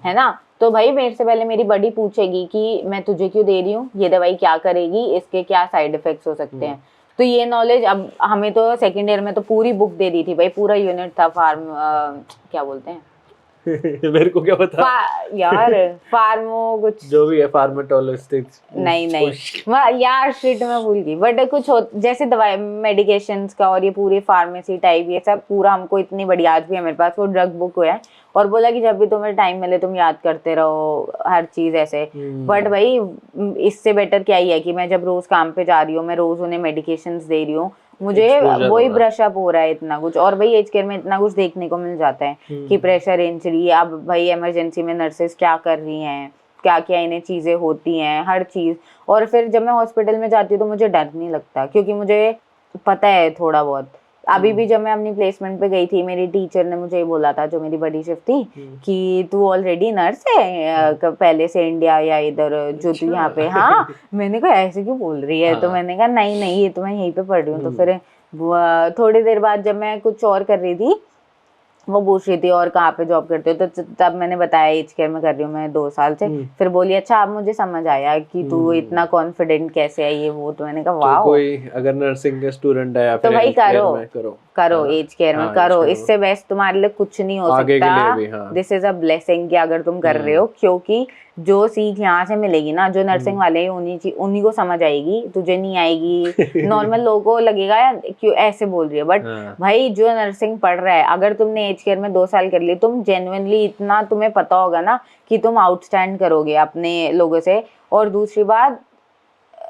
है ना, तो भाई मेरे से पहले मेरी बड़ी पूछेगी कि मैं तुझे क्यों दे रही हूँ, ये दवाई क्या करेगी, इसके क्या साइड इफेक्ट्स हो सकते हैं। तो ये नॉलेज अब हमें तो सेकंड ईयर में तो पूरी बुक दे दी थी भाई, पूरा यूनिट था फार्म क्या बोलते हैं मेरे को क्या पता यार, फार्मो कुछ जो भी है, फार्माटोलॉजिस्ट, नहीं यार शिट मैं भूल गई, बट कुछ जैसे दवाई मेडिकेशंस का, और ये पूरी फार्मेसी टाइप ये सब पूरा हमको इतनी बड़ी, आज भी है मेरे पास वो ड्रग बुक है, और बोला कि जब भी तुम्हें टाइम मिले तुम याद करते रहो हर चीज ऐसे। बट भाई इससे बेटर क्या ही है कि मैं जब रोज काम पे जा रही हूँ, मैं रोज उन्हें मेडिकेशंस दे रही हूँ, मुझे वही ब्रश अप हो रहा है इतना कुछ। और भाई एज केयर में इतना कुछ देखने को मिल जाता है कि प्रेशर इंजरी, अब भाई इमरजेंसी में नर्सेस क्या कर रही हैं, क्या क्या इन्हें चीजें होती हैं, हर चीज। और फिर जब मैं हॉस्पिटल में जाती हूँ तो मुझे डर नहीं लगता, क्योंकि मुझे पता है थोड़ा बहुत। अभी भी जब मैं अपनी प्लेसमेंट पे गई थी, मेरी टीचर ने मुझे बोला था, जो मेरी बड़ी शिफ्ट थी, कि तू ऑलरेडी नर्स है पहले से इंडिया या इधर जो तू यहाँ पे। हाँ मैंने कहा ऐसे क्यों बोल रही है, तो मैंने कहा नहीं नहीं ये तो मैं यहीं पे पढ़ रही हूँ। तो फिर थोड़ी देर बाद जब मैं कुछ और कर रही थी, वो पूछ रही थी और कहाँ पे जॉब करते हो, तो तब मैंने बताया एज केयर में कर रही हूँ मैं 2 साल से। फिर बोली अच्छा अब मुझे समझ आया कि तू इतना कॉन्फिडेंट कैसे है ये वो। तो मैंने कहा वाह, कोई अगर नर्सिंग के स्टूडेंट है या तो फिर भाई करो एज केयर में करो, हाँ, इससे बेस्ट तुम्हारे लिए कुछ नहीं हो आगे के लिए सकता। भी, हाँ। दिस इज अ ब्लेसिंग कि अगर तुम कर रहे हो, क्योंकि जो सीख यहाँ से मिलेगी ना, जो नर्सिंग वाले हैं उन्हीं को समझ आएगी, तुझे नहीं आएगी। नॉर्मल लोगों को लगेगा यार क्यों ऐसे बोल रही है, बट भाई जो नर्सिंग पढ़ रहा है, अगर तुमने एज केयर में 2 साल कर ली, तुम जेन्युइनली इतना तुम्हें पता होगा ना कि तुम आउटस्टैंड करोगे अपने लोगों से। और दूसरी बात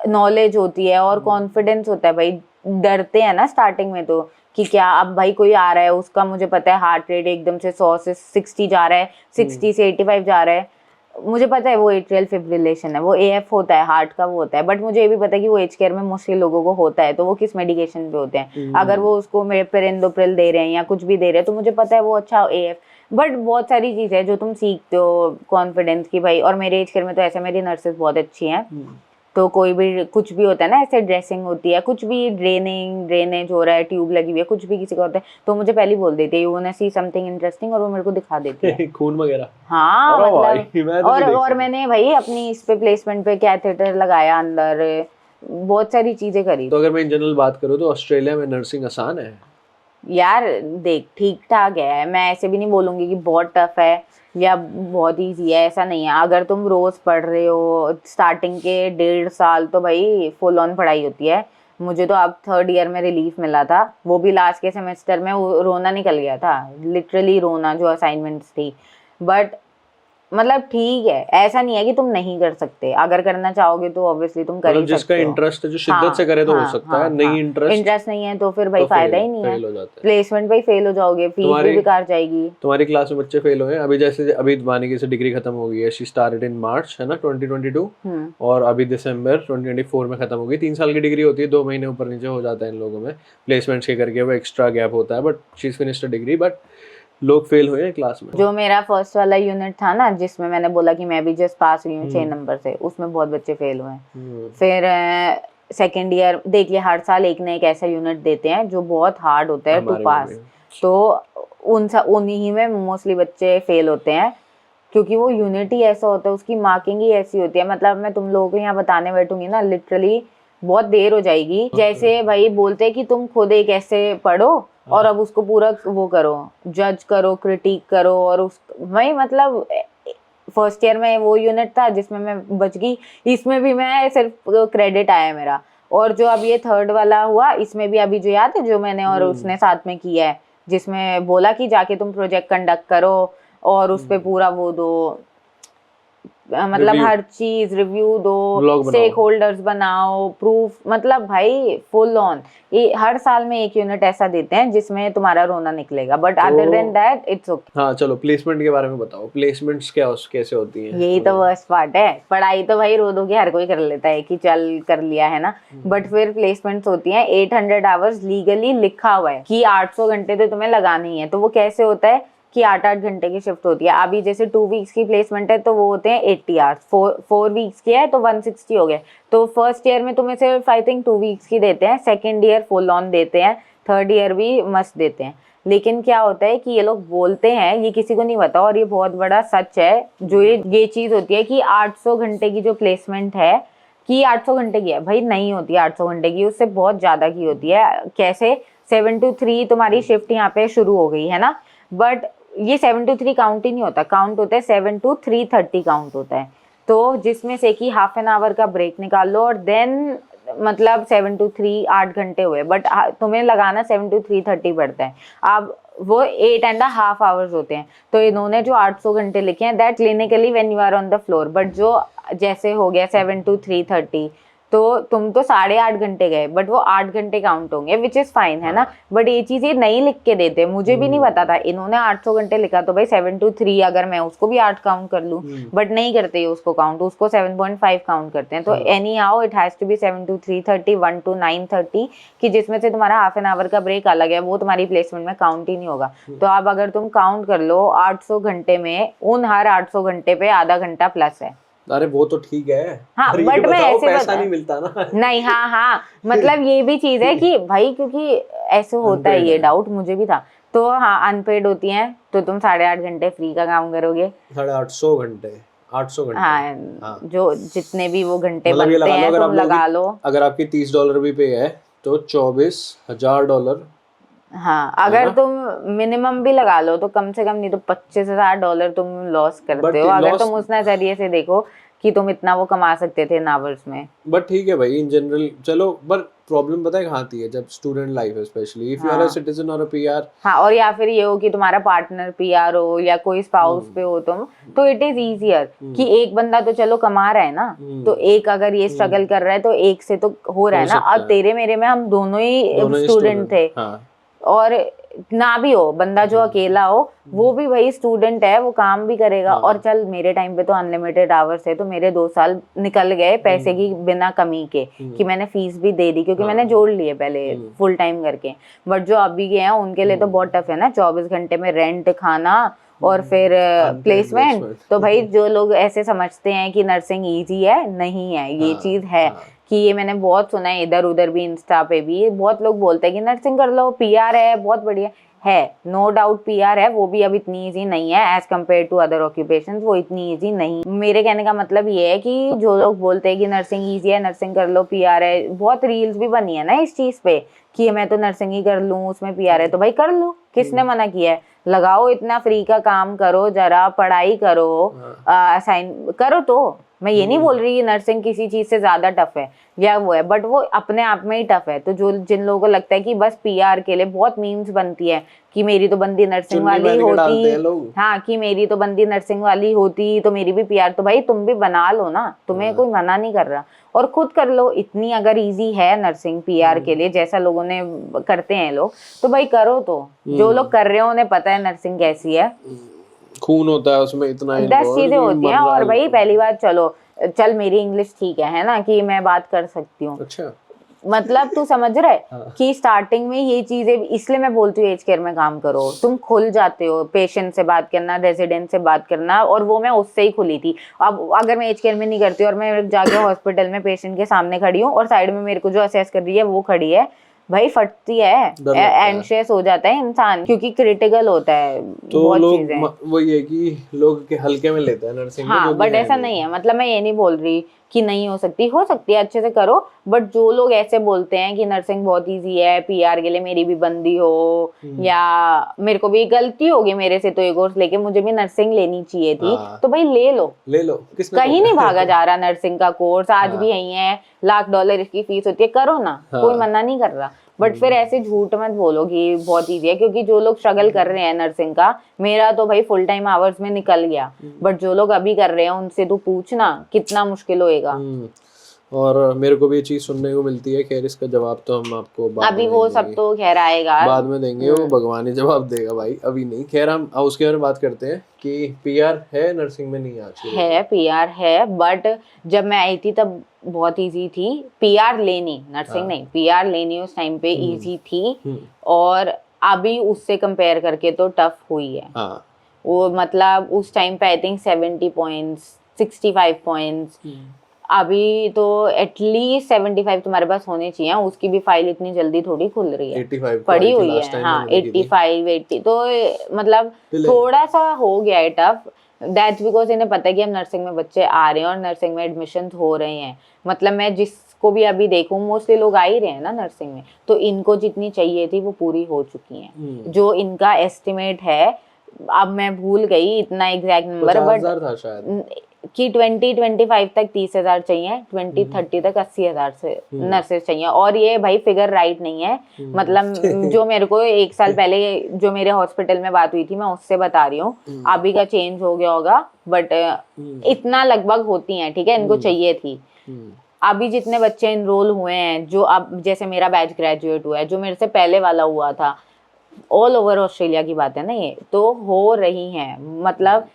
नॉलेज होती है और कॉन्फिडेंस होता है भाई। डरते हैं ना स्टार्टिंग में तो कि क्या, अब भाई कोई आ रहा है उसका मुझे पता है हार्ट रेट एकदम से 100 से 60 जा रहा है, 60 से 85 जा रहा है, मुझे पता है वो एट्रियल फिब्रिलेशन है, वो एएफ होता है, हार्ट का वो होता है। बट मुझे ये भी पता है कि वो एज केयर में मोस्टली लोगों को होता है, तो वो किस मेडिकेशन पे होते हैं। अगर वो उसको मेरे पेरेंडोप्रिल दे रहे हैं या कुछ भी दे रहे हैं, तो मुझे पता है वो अच्छा एएफ। बट बहुत सारी चीज है जो तुम सीखते हो कॉन्फिडेंस की भाई। और मेरे एज केयर में तो ऐसे मेरी नर्सेस बहुत अच्छी हैं, तो कोई भी कुछ भी होता है ना, ऐसे ड्रेसिंग होती है, कुछ भी ड्रेनेज हो रहा है, ट्यूब लगी हुई है, कुछ भी किसी का होता है, तो मुझे पहले ही बोल देती है you want see something interesting, और वो मेरे को दिखा देती है खून वगैरह। हाँ मतलब और मैंने भाई अपनी इस पे प्लेसमेंट पे कैथेटर लगाया अंदर, बहुत सारी चीजें करी। तो अगर मैं इन जनरल बात करूँ तो ऑस्ट्रेलिया में नर्सिंग आसान है यार? देख ठीक ठाक है, मैं ऐसे भी नहीं बोलूंगी कि बहुत टफ है या बहुत इजी है, ऐसा नहीं है। अगर तुम रोज पढ़ रहे हो स्टार्टिंग के 1.5 साल, तो भाई फुल ऑन पढ़ाई होती है। मुझे तो अब 3rd ईयर में रिलीफ मिला था, वो भी लास्ट के सेमेस्टर में, रोना निकल गया था, लिटरली रोना, जो असाइनमेंट्स थी। बट मतलब ठीक है, ऐसा नहीं है कि तुम नहीं कर सकते, अगर करना चाहोगे तो ऑब्वियसली तुम कर ही सकते हो। जिसका इंटरेस्ट है, जो शिद्दत से करे तो हो सकता है, नहीं इंटरेस्ट नहीं है तो फिर भाई फायदा ही नहीं है, प्लेसमेंट भाई फेल हो जाओगे, फीस भी बेकार जाएगी। तुम्हारी क्लास में बच्चे फेल हुए अभी, जैसे अभी वानिकी से डिग्री खत्म हो गई है, शी स्टार्टेड इन मार्च है ना 2022, और अभी दिसंबर 2024 में खत्म हो गई। 3 साल की डिग्री होती है, 2 महीने ऊपर नीचे हो जाता है इन लोगों में प्लेसमेंट्स के करके, वो एक्स्ट्रा गैप होता है, but she is finished degree. But लोग फेल हुए हैं क्लास में। जो मेरा फर्स्ट वाला यूनिट था ना, जिसमें मैंने बोला कि मैं भी जस्ट पास हुई हूँ 6 नंबर से, उसमें बहुत बच्चे फेल हुए हैं। फिर सेकेंड ईयर देखिए, हर साल एक ना एक ऐसा यूनिट देते हैं जो बहुत हार्ड होता है टू पास, तो उन्हीं में मोस्टली बच्चे फेल होते हैं, क्योंकि वो यूनिट ही ऐसा होता है, उसकी मार्किंग ही ऐसी होती है। मतलब मैं तुम लोगों को यहाँ बताने बैठूंगी ना, लिटरली बहुत देर हो जाएगी। जैसे भाई बोलते हैं कि तुम खुद एक ऐसे पढ़ो और अब उसको पूरा वो करो, जज करो, क्रिटिक करो, और उस भाई मतलब फर्स्ट ईयर में वो यूनिट था जिसमें मैं बच गई, इसमें भी मैं सिर्फ क्रेडिट आया मेरा। और जो अब ये 3rd वाला हुआ, इसमें भी अभी जो याद है जो मैंने और उसने साथ में किया है, जिसमें बोला कि जाके तुम प्रोजेक्ट कंडक्ट करो और उस पे पूरा वो दो, मतलब Review. हर चीज रिव्यू दो, Vlog बनाओ। स्टेक होल्डर्स बनाओ, प्रूफ, मतलब भाई फुल ऑन। ये हर साल में एक यूनिट ऐसा देते हैं जिसमें तुम्हारा रोना निकलेगा, but other than that it's okay. हाँ चलो प्लेसमेंट के बारे में बताओ, प्लेसमेंट्स क्या कैसे होती हैं? यही तो वर्स्ट पार्ट है। पढ़ाई तो भाई रो दो के हर कोई कर लेता है कि चल कर लिया है ना, बट फिर प्लेसमेंट्स होती हैं 800 आवर्स लीगली लिखा हुआ है कि 800 घंटे तो तुम्हें लगानी ही है। तो वो कैसे होता है कि 8-8 घंटे की शिफ्ट होती है। अभी जैसे 2 वीक्स की प्लेसमेंट है तो वो होते हैं 80 आवर्स, 4 वीक्स की है तो 160 हो गए। तो फर्स्ट ईयर में तुम्हें सिर्फ आई थिंक 2 वीक्स की देते हैं, सेकेंड ईयर फुल ऑन देते हैं, थर्ड ईयर भी मस्त देते हैं। लेकिन क्या होता है कि ये लोग बोलते हैं, ये किसी को नहीं पता और ये बहुत बड़ा सच है, जो ये चीज होती है कि 800 घंटे की जो प्लेसमेंट है कि 800 घंटे की है, भाई नहीं होती है 800 घंटे की, उससे बहुत ज्यादा की होती है। कैसे 7 to 3 तुम्हारी शिफ्ट यहाँ पे शुरू हो गई है ना, बट ये 7 to 3 काउंट ही नहीं होता, काउंट होता है 7 to 3:30 काउंट होता है। तो जिसमें से कि हाफ एन आवर का ब्रेक निकाल लो और देन मतलब 7 to 3 8 घंटे हुए, बट तुम्हें लगाना 7 to 3:30 पड़ता है। अब वो 8.5 आवर्स होते हैं। तो इन्होंने जो 800 घंटे लिखे हैं that clinically when you are on the floor, but जो जैसे हो गया 7 to 3:30 तो तुम तो 8.5 घंटे गए, बट वो 8 घंटे काउंट होंगे, विच इज फाइन है ना। बट ये चीज ये नहीं लिख के देते, मुझे भी नहीं पता था, इन्होंने 800 घंटे लिखा तो भाई 7 to 3 अगर मैं उसको भी 8 काउंट कर लूं, बट नहीं करते ये उसको काउंट, उसको 7.5 काउंट करते हैं। तो anyhow it has to be 7 to 3:30, 1 to 9:30 कि जिसमें से तुम्हारा हाफ एन आवर का ब्रेक अलग है, वो तुम्हारी प्लेसमेंट में काउंट ही नहीं होगा। तो अब अगर तुम काउंट कर लो 800 घंटे में उन हर 800 घंटे पे आधा घंटा प्लस है। अरे वो तो ठीक है, हाँ, पर ये बट मैं बताओ ऐसे पैसा नहीं मिलता ना। नहीं, हाँ मतलब ये भी चीज है कि भाई क्योंकि ऐसे होता है, ये डाउट मुझे भी था। तो हाँ अनपेड होती हैं तो तुम 8.5 घंटे फ्री का काम करोगे, 850 घंटे, 800 घंटे। हाँ जो जितने भी वो घंटे मतलब ये बनते लगा लो हैं अगर तुम आप लोगों लगा की, लो। अगर आपकी $30 भी पे है तो $24,000। हाँ अगर तुम मिनिमम भी लगा लो तो कम से कम नहीं तो $25,000 तुम लॉस करते हो, अगर तुम उस नजरिए से देखो कि तुम इतना वो कमा सकते थे इन आवर्स में। बट ठीक है भाई इन जनरल चलो, पर प्रॉब्लम पता है कहाँ आती है, जब स्टूडेंट लाइफ है specially if you are a citizen और अ पीआर। हाँ, और या फिर ये हो कि तुम्हारा पार्टनर पीआर हो या कोई स्पाउस पे हो तुम, तो इट इज इजियर कि एक बंदा तो चलो कमा रहा है ना, तो एक अगर ये स्ट्रगल कर रहा है तो एक से तो हो रहा है ना। अब तेरे मेरे में हम दोनों ही स्टूडेंट थे, और ना भी हो बंदा जो अकेला हो वो भी भाई स्टूडेंट है, वो काम भी करेगा। और चल मेरे टाइम पे तो अनलिमिटेड आवर्स है, तो मेरे 2 साल निकल गए पैसे की बिना कमी के, कि मैंने फीस भी दे दी क्योंकि मैंने जोड़ लिए पहले फुल टाइम करके। बट जो अभी गए हैं उनके लिए तो बहुत टफ है ना, 24 घंटे में रेंट, खाना और फिर प्लेसमेंट। तो भाई जो लोग ऐसे समझते हैं कि नर्सिंग इजी है, नहीं है, ये चीज है कि ये मैंने बहुत सुना है इधर उधर भी, इंस्टा पे भी बहुत लोग बोलते हैं कि नर्सिंग कर लो, पीआर है बहुत बढ़िया है। नो डाउट पीआर है, वो भी अब इतनी इजी नहीं है as compare to other occupations, वो इतनी इजी नहीं। मेरे कहने का मतलब ये है कि जो लोग बोलते हैं कि नर्सिंग इजी है, नर्सिंग कर लो, पीआर है, बहुत रील्स भी बनी है ना इस चीज पे कि मैं तो नर्सिंग ही कर लूँ उसमें पीआर है, तो भाई कर लो, किसने मना किया है। लगाओ इतना फ्री का काम करो, जरा पढ़ाई करो, असाइन करो। तो मैं ये नहीं बोल रही कि नर्सिंग किसी चीज से ज्यादा टफ है या वो है, बट वो अपने आप में ही टफ है। तो जो जिन लोगों को लगता है कि बस पीआर के लिए, बहुत मीम्स बनती है कि मेरी तो बंदी नर्सिंग वाली होती, हाँ कि मेरी तो बंदी नर्सिंग वाली होती तो मेरी भी पीआर, तो भाई तुम भी बना लो ना, तुम्हें कोई मना नहीं कर रहा, और खुद कर लो। इतनी अगर इजी है नर्सिंग पीआर के लिए जैसा लोगों ने करते हैं लोग, तो भाई करो। तो जो लोग कर रहे हो उन्हें पता है नर्सिंग कैसी है, खून होता है उसमें इतना, 10 चीजें होती हैं। और भाई पहली बात चल मेरी इंग्लिश ठीक है ना कि मैं बात कर सकती हूँ। अच्छा मतलब तू समझ रहा है कि स्टार्टिंग में ये चीजें, इसलिए मैं बोलती हूँ एज केयर में काम करो, तुम खुल जाते हो पेशेंट से बात करना, रेजिडेंट से बात करना, और वो मैं उससे ही खुली थी। अब अगर मैं एज केयर में नहीं करती और मैं जाके हॉस्पिटल में पेशेंट के सामने खड़ी हूँ और साइड में मेरे को जो असेस कर रही है वो खड़ी है, भाई फटती है, एंशियस हो जाता है इंसान, क्योंकि क्रिटिकल होता है तो बहुत लोग चीजें। वो ये कि लोग के हल्के में लेते हैं नर्सिंग, हाँ बट ऐसा नहीं है, मतलब मैं ये नहीं बोल रही कि नहीं हो सकती, हो सकती है, अच्छे से करो। बट जो लोग ऐसे बोलते हैं कि नर्सिंग बहुत इजी है, पीआर के लिए मेरी भी बंदी हो, या मेरे को भी गलती होगी मेरे से, तो ये कोर्स लेके मुझे भी नर्सिंग लेनी चाहिए थी, तो भाई ले लो, कहीं नहीं भागा जा रहा नर्सिंग का कोर्स, आज भी यही है, $1,00,000 इसकी फीस होती है, करो ना, कोई मना नहीं कर रहा। बट फिर ऐसे झूठ मत बोलो कि बहुत ईजी है, क्योंकि जो लोग स्ट्रगल कर रहे हैं नर्सिंग का, मेरा तो भाई फुल टाइम आवर्स में निकल गया, बट जो लोग अभी कर रहे हैं उनसे तो पूछना कितना मुश्किल होएगा। और मेरे को भी ये चीज सुनने को मिलती है, खैर इसका जवाब तो हम आपको बाद अभी में वो देंगे। सब तो खैर आएगा, बाद में देंगे, वो भगवान ही जवाब देगा भाई, अभी नहीं। खैर हम उसके बारे में बात करते हैं कि पीआर है नर्सिंग में, नहीं आज की है पीआर है, बट जब मैं आई थी तब बहुत इजी थी पीआर लेनी, नर्सिंग नहीं, पीआर लेनी उस टाइम पे इजी थी, और अभी उससे कंपेयर करके तो टफ हुई है। हाँ वो मतलब उस टाइम पे आई थिंक 70 पॉइंट्स 65 पॉइंट्स, अभी तो एटलीस्ट 75 तुम्हारे पास होने चाहिए। उसकी भी फाइल इतनी जल्दी थोड़ी खुल रही है, 85 पड़ी हुई लास्ट है। टाइम हाँ मैंने देखी थी। 85 80 तो मतलब थोड़ा सा हो गया है टफ। दैट्स बिकॉज इन्हें पता है कि अब नर्सिंग में बच्चे आ रहे हैं और नर्सिंग में एडमिशन हो रहे हैं। मतलब मैं जिसको भी अभी देखूं, मोस्टली लोग आ ही रहे हैं ना नर्सिंग में, तो इनको जितनी चाहिए थी वो पूरी हो चुकी हैं। जो इनका एस्टिमेट है, अब मैं भूल गई इतना एग्जैक्ट नंबर, 50,000 था शायद कि 2025 तक 30,000 चाहिए, 2030 तक 80,000 से नर्सेज चाहिए। और ये भाई फिगर राइट नहीं है, मतलब जो मेरे को 1 साल पहले जो मेरे हॉस्पिटल में बात हुई थी मैं उससे बता रही हूँ, अभी का चेंज हो गया होगा, बट इतना लगभग होती हैं, ठीक है, इनको चाहिए थी। अभी जितने बच्चे इनरोल हुए हैं, जो अब जैसे मेरा बैच ग्रेजुएट हुआ है, जो मेरे से पहले वाला हुआ था, ऑल ओवर ऑस्ट्रेलिया की बात है ना ये, तो हो रही हैं। मतलब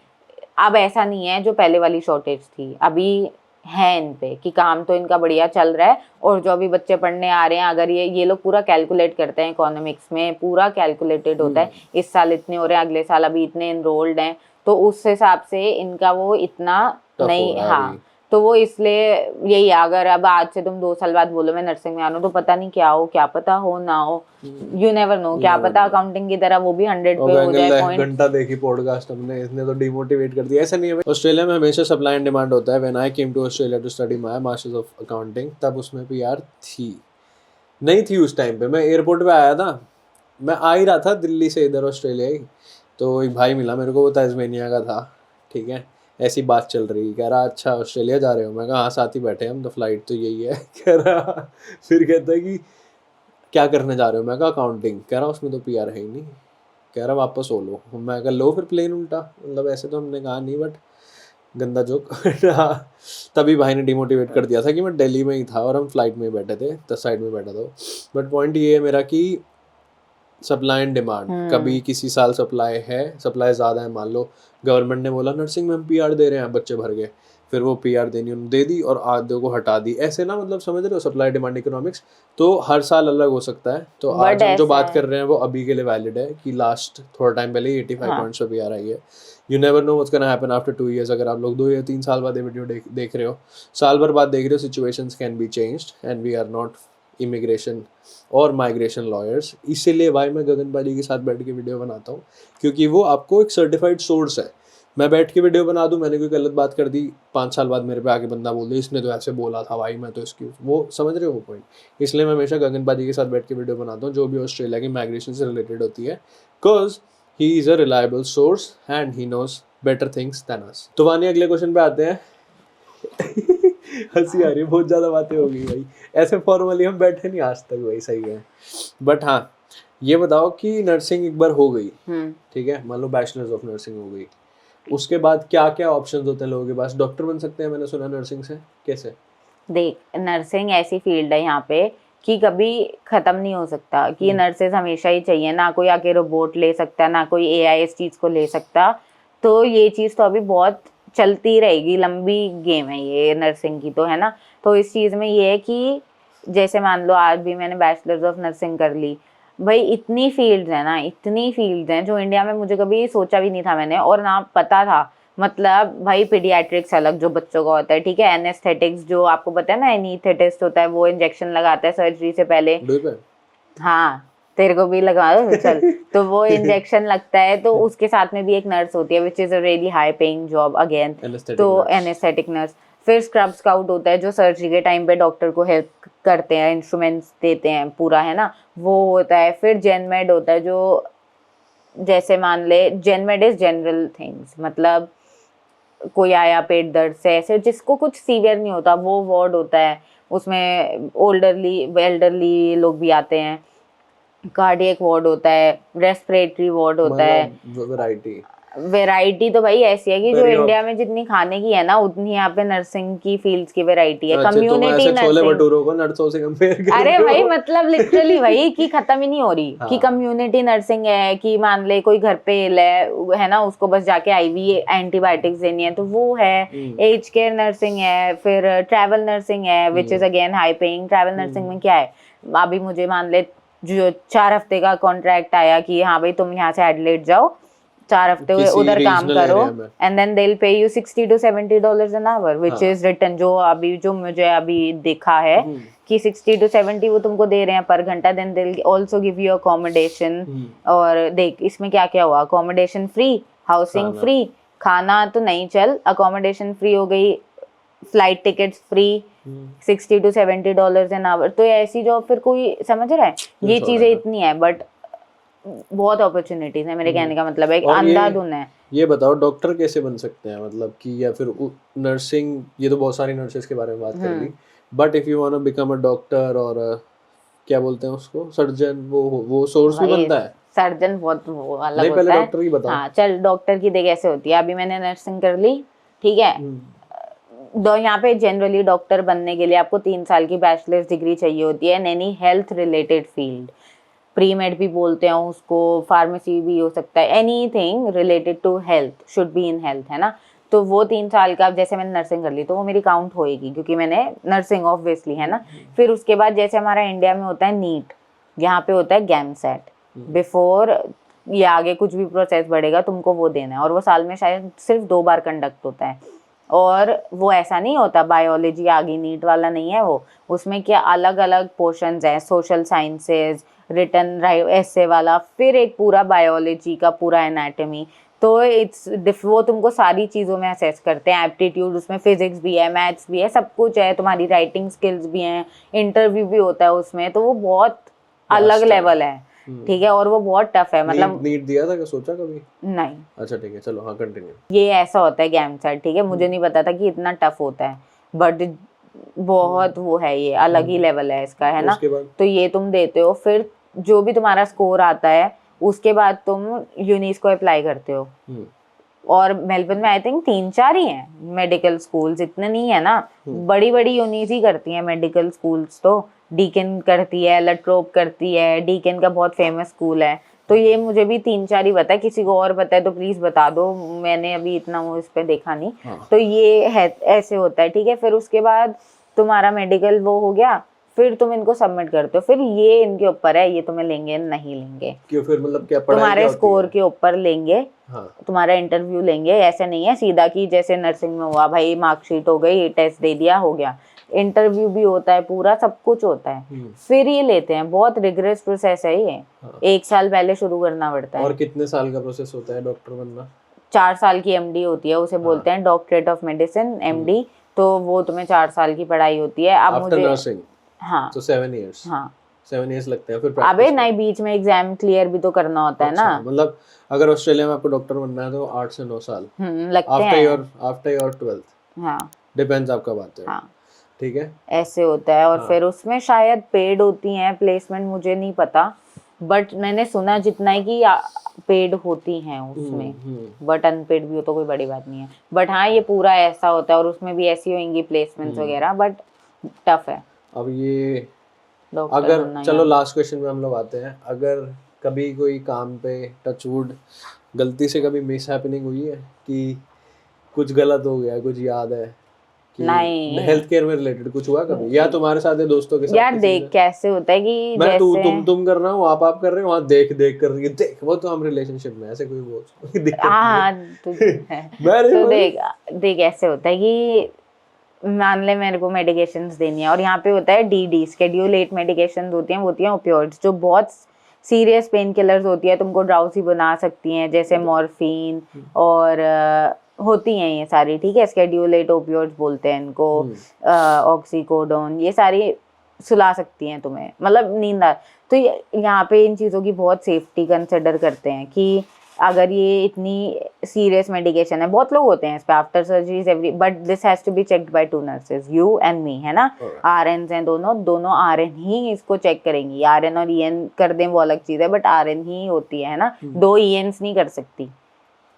अब ऐसा नहीं है जो पहले वाली शॉर्टेज थी, अभी है इन पे कि काम तो इनका बढ़िया चल रहा है। और जो अभी बच्चे पढ़ने आ रहे हैं, अगर ये लोग पूरा कैलकुलेट करते हैं, इकोनॉमिक्स में पूरा कैलकुलेटेड होता है, इस साल इतने हो रहे हैं, अगले साल अभी इतने एनरोल्ड हैं, तो उस हिसाब से इनका वो इतना नहीं, हाँ, तो वो इसलिए यही है। अगर अब आज से तुम 2 साल बाद बोलो मैं नर्सिंग में आना, तो पता नहीं क्या हो, क्या पता हो ना हो, यू नेवर नो, क्या पता अकाउंटिंग की तरह वो भी 100 पे हो जाए पॉइंट। घंटा देखी पॉडकास्ट हमने, इसने तो डिमोटिवेट कर दिया। ऐसा नहीं है, ऑस्ट्रेलिया में हमेशा सप्लाई एंड डिमांड होता है। When I came to Australia to study my masters of accounting, तब उसमें पीआर थी नहीं थी उस टाइम पे। मैं एयरपोर्ट पे आया था, मैं आ ही रहा था दिल्ली से इधर ऑस्ट्रेलिया ही, तो एक भाई मिला मेरे को, वो तास्मेनिया का था, ठीक है। ऐसी बात चल रही, कह रहा अच्छा ऑस्ट्रेलिया जा रहे हो, मैं कहा हाँ साथ ही बैठे हम, तो फ्लाइट तो यही है। कह रहा, फिर कहता है कि क्या करने जा रहे हो, मैं कहा अकाउंटिंग। कह रहा उसमें तो पीआर है ही नहीं। कह रहा वापस हो लो। मैं कहा लो फिर प्लेन उल्टा, मतलब ऐसे तो हमने कहा नहीं, बट गंदा जोक। तभी भाई ने डिमोटिवेट कर दिया था कि मैं दिल्ली में ही था और हम फ्लाइट में ही बैठे थे, 10 साइड में बैठा था। बट पॉइंट ये है मेरा कि सप्लाई एंड डिमांड, कभी किसी साल सप्लाई है, सप्लाई ज़्यादा है, मान लो गवर्नमेंट ने बोला नर्सिंग में हम पीआर दे रहे हैं, बच्चे भर गए, फिर वो पीआर देनी उन्होंने दे दी और आधे को हटा दी, ऐसे ना, मतलब समझ रहे हो, सप्लाई डिमांड इकोनॉमिक्स तो हर साल अलग हो सकता है। तो आज हम जो बात कर रहे हैं वो अभी के लिए वैलिड है कि लास्ट थोड़ा टाइम पहले 85 पॉइंट्स पे पीआर आई है। You never know what's gonna happen after 2 years। अगर आप लोग 2 या 3 साल बाद ये वीडियो देख रहे हो, साल भर बाद देख रहे हो, situations can be changed and we are not immigration और माइग्रेशन लॉयर्स। इसीलिए भाई मैं गगन भाई के साथ बैठ के वीडियो बनाता हूँ, क्योंकि वो आपको एक सर्टिफाइड सोर्स है। मैं बैठ के वीडियो बना दूं, मैंने कोई गलत बात कर दी, 5 साल बाद मेरे पे आके बंदा बोल दे इसने तो ऐसे बोला था भाई, मैं तो इसकी, वो समझ रहे हो वो पॉइंट। इसलिए मैं हमेशा गगन बाजी के साथ बैठ के वीडियो बनाता हूँ जो भी ऑस्ट्रेलिया की माइग्रेशन से रिलेटेड होती है, because he is a reliable source and he knows better things than us. तो वानी अगले क्वेश्चन पे आते हैं। हंसी आ रही है, बहुत ज़्यादा बातें हो गई भाई, ऐसे फॉर्मली हम बैठे नहीं आज तक भाई, सही है। बट हाँ ये बताओ कि नर्सिंग एक बार हो गई, ठीक है, मान लो बैचलर्स ऑफ नर्सिंग हो गई, उसके बाद क्या क्या ऑप्शंस होते हैं लोगों के पास? डॉक्टर बन सकते हैं मैंने सुना नर्सिंग से, कैसे? देख, नर्सिंग ऐसी फील्ड है यहाँ पे कि कभी खत्म नहीं हो सकता, कि नर्सेज हमेशा ही चाहिए, ना कोई आके रोबोट ले सकता, ना कोई एआई इस चीज को ले सकता। तो ये चीज तो अभी बहुत चलती रहेगी, लंबी गेम है ये नर्सिंग की, तो है ना। तो इस चीज में ये है कि जैसे मान लो आज भी मैंने बैचलर्स ऑफ नर्सिंग कर ली, भाई इतनी फील्ड्स हैं ना, इतनी फील्ड्स हैं जो इंडिया में मुझे कभी सोचा भी नहीं था मैंने, और ना पता था। मतलब भाई पीडियाट्रिक्स अलग जो बच्चों का होता है, ठीक है, एनेस्थेटिक्स जो आपको पता है ना, एनीस्थेटिस्ट होता है, वो इंजेक्शन लगाता है सर्जरी से पहले। हाँ, तेरे को भी लगा दो चल। तो वो इंजेक्शन लगता है, तो उसके साथ में भी एक नर्स होती है, which is a really high paying job again, तो एनेस्थेटिक नर्स। फिर स्क्रब स्काउट होता है जो सर्जरी के टाइम पे डॉक्टर को हेल्प करते हैं, इंस्ट्रूमेंट्स देते हैं पूरा, है ना, वो होता है। फिर जेनमेड होता है जो, जैसे मान ले, जेनमेड इज जनरल थिंग्स, मतलब कोई आया पेट दर्द से, ऐसे जिसको कुछ सीवियर नहीं होता, वो वार्ड होता है, उसमें एल्डरली लोग भी आते हैं। कार्डियक वार्ड होता है, रेस्पिरेटरी वार्ड होता है। वैरायटी वैरायटी तो भाई ऐसी है कि जो Very इंडिया में जितनी खाने की है ना, उतनी यहाँ पे नर्सिंग की फील्ड्स की वैरायटी है। अच्छा, तुम कम्युनिटी ऐसे छोले नर्सिंग, भटूरों को नर्सों से कंपेयर कर अरे रहे हो। भाई मतलब लिटरली भाई कि खत्म ही नहीं हो रही कि हाँ। कम्युनिटी नर्सिंग है, कि मान ले कोई घर पे इल है ना, उसको बस जाके आईवी एंटीबायोटिक्स देनी है तो वो है। एज केयर नर्सिंग है, फिर ट्रैवल नर्सिंग है which is again high paying. Travel nursing में क्या है, अभी मुझे मान ले जो 4 हफ्ते का कॉन्ट्रैक्ट आया कि हाँ भाई तुम यहाँ से एडिलेड जाओ, 4 हफ्ते किसी उधर काम regional करो, area में। And then they will pay you $60 to $70 an hour which हाँ। Is written. जो अभी जो मुझे अभी देखा है कि 60 to 70 वो तुमको दे रहे हैं पर घंटा। Then they will also give you accommodation. और देख इसमें क्या क्या हुआ, अकोमोडेशन फ्री, हाउसिंग खाना। फ्री, खाना तो नहीं चल, अकोमोडेशन फ्री हो गई, flight tickets free, $60 to $70 an hour। तो ऐसी जॉब फिर कोई समझ रहा है, ये चीजें इतनी है बट बहुत अपॉर्चुनिटीज है। मेरे कहने का मतलब है और अंधाधुन है। ये बताओ डॉक्टर कैसे बन सकते हैं, मतलब कि या फिर नर्सिंग, ये तो बहुत सारी नर्सेस के बारे में बात कर ली, but if you want to become a doctor और क्या बोलते हैं उसको, सर्जन, वो सोर्स भी बनता है। सर्जन बहुत वो अलग नहीं, होता पहले है। डॉक्टर की बताओ। हाँ चल, डॉक्टर की देख ऐसे होती है, अभी मैंने नर्सिंग कर ली, ठीक है। यहाँ पे जनरली डॉक्टर बनने के लिए आपको 3 साल की बैचलर्स डिग्री चाहिए होती है in any health related field. Pre med भी बोलते हैं उसको, फार्मेसी भी हो सकता है, anything related to health should be in health, है ना। तो वो 3 साल का, जैसे मैंने नर्सिंग कर ली तो वो मेरी काउंट होएगी क्योंकि मैंने नर्सिंग ऑब्वियसली, है ना। फिर उसके बाद जैसे हमारा इंडिया में होता है नीट, यहाँ पे होता है गैमसेट। बिफोर ये आगे कुछ भी प्रोसेस बढ़ेगा तुमको वो देना है, और वो साल में शायद सिर्फ 2 बार कंडक्ट होता है। और वो ऐसा नहीं होता बायोलॉजी आ गई नीट वाला नहीं है वो, उसमें क्या अलग अलग पोर्शंस हैं, सोशल साइंसेज, रिटन ऐसे वाला, फिर एक पूरा बायोलॉजी का पूरा एनाटॉमी। तो वो तुमको सारी चीज़ों में असेस करते हैं, एप्टीट्यूड उसमें फिजिक्स भी है, मैथ्स भी है, सब कुछ है, तुम्हारी राइटिंग स्किल्स भी हैं, इंटरव्यू भी होता है उसमें। तो वो बहुत अलग लेवल है, ठीक है, और वो बहुत टफ है। मतलब नीट दिया था, क्या सोचा कभी? नहीं, अच्छा ठीक है, चलो हाँ कंटिन्यू। ये ऐसा होता है गैमसेट, ठीक है। मुझे नहीं पता था कि इतना टफ होता है, बट बहुत वो है, ये अलग ही लेवल है इसका, है ना। उसके बाद तो ये तुम देते हो, फिर जो भी तुम्हारा स्कोर आता है उसके बाद तुम यूनिस को अप्लाई करते हो। और मेलबर्न में आई थिंक 3-4 ही हैं मेडिकल स्कूल्स, इतने नहीं है ना। बड़ी बड़ी यूनिस ही करती हैं मेडिकल स्कूल्स, तो डीकन करती है, लट्रोप करती है, डीकन का बहुत फेमस स्कूल है। तो ये मुझे भी 3-4 ही पता है, किसी को और पता है तो प्लीज बता दो, मैंने अभी इतना वो इस पे देखा नहीं। तो ये है, ऐसे होता है, ठीक है। फिर उसके बाद तुम्हारा मेडिकल वो हो गया, फिर तुम इनको सबमिट करते हो, फिर ये इनके ऊपर है, ये तुम्हें लेंगे नहीं लेंगे, क्यों? फिर मतलब क्या पढ़ाई तुम्हारे क्या होती स्कोर है? के ऊपर लेंगे। हाँ। तुम्हारा इंटरव्यू लेंगे, ऐसे नहीं है सीधा कि जैसे नर्सिंग में हुआ भाई मार्कशीट हो गई, टेस्ट दे दिया हो गया। इंटरव्यू भी होता है, पूरा सब कुछ होता है, फिर ये लेते हैं। बहुत रिगरस प्रोसेस है ये। 1 साल पहले शुरू करना पड़ता है। और कितने साल का प्रोसेस होता है डॉक्टर बनना? 4 साल की एमडी होती है, उसे बोलते हैं डॉक्टरेट ऑफ मेडिसिन, एमडी। तो वो तुम्हें 4 साल की पढ़ाई होती है। अब आफ्टर मुझे नर्सिंग हाँ तो 7 इयर्स। हाँ 7 इयर्स लगते हैं फिर अबे practice नहीं, बीच में एग्जाम क्लियर भी तो करना होता है अच्छा, ना। मतलब अगर ऑस्ट्रेलिया में आपको डॉक्टर बनना है तो 8 से 9 साल लगते हैं। आफ्टर योर 12th, हाँ डिपेंड्स आपका बात है। हाँ ठीक है, ऐसे होता है। और फिर उसमें शायद पेड होती हैं प्लेसमेंट, मुझे नहीं पता, बट मैंने सुना जितना है कि पेड होती हैं उसमें, बट अनपेड भी हो तो कोई बड़ी बात नहीं है। बट हाँ ये पूरा ऐसा होता है, और उसमें भी ऐसी होंगी प्लेसमेंट्स वगैरह, बट टफ है। अब ये डॉक्टर अगर बनना चलो यार। लास्ट क्वेश्चन में हम लोग आते हैं, अगर कभी कोई काम पे टचवुड गलती से कभी मिस हैपनिंग हुई है कि कुछ गलत हो गया, कुछ याद है कि नहीं। हेल्थ केयर में रिलेटेड कुछ हुआ कभी, या तुम्हारे साथ या दोस्तों के साथ? यार किसी देख ने? कैसे होता है कि मैं जैसे तुम कर रहा हूँ, आप कर रहे हो, वहाँ देख देख कर रही है, देख वो तो हम रिलेशनशिप में, ऐसे कोई वो दिक्कत हाँ नहीं तो, तो देख देख ऐसे होता है कि मान ले मेरे को मेडिकेशंस देनी है, और यहाँ पे होता है डीडी, शेड्यूल 8 मेडिकेशंस होती हैं, वो होती हैं ओपियोइड्स, जो बहुत सीरियस पेन किलर्स होती है, तुमको ड्राउसी बना सकती हैं, जैसे मॉर्फिन और होती हैं ये सारी, ठीक है। शेड्यूल 8 ओपियोइड्स बोलते हैं इनको, ऑक्सीकोडोन, ये सारी सुला सकती हैं तुम्हें, मतलब नींद आ। तो यहाँ पे इन चीज़ों की बहुत सेफ्टी कंसिडर करते हैं कि अगर ये इतनी सीरियस मेडिकेशन है, बहुत लोग होते हैं इस पे after surgeries every, but this has to be checked by 2 nurses, you and me, है ना। RNs हैं दोनों RN ही इसको चेक करेंगी। RN और EN कर दें वो अलग चीज है, बट RN ही होती है ना, 2 ENs नहीं कर सकती,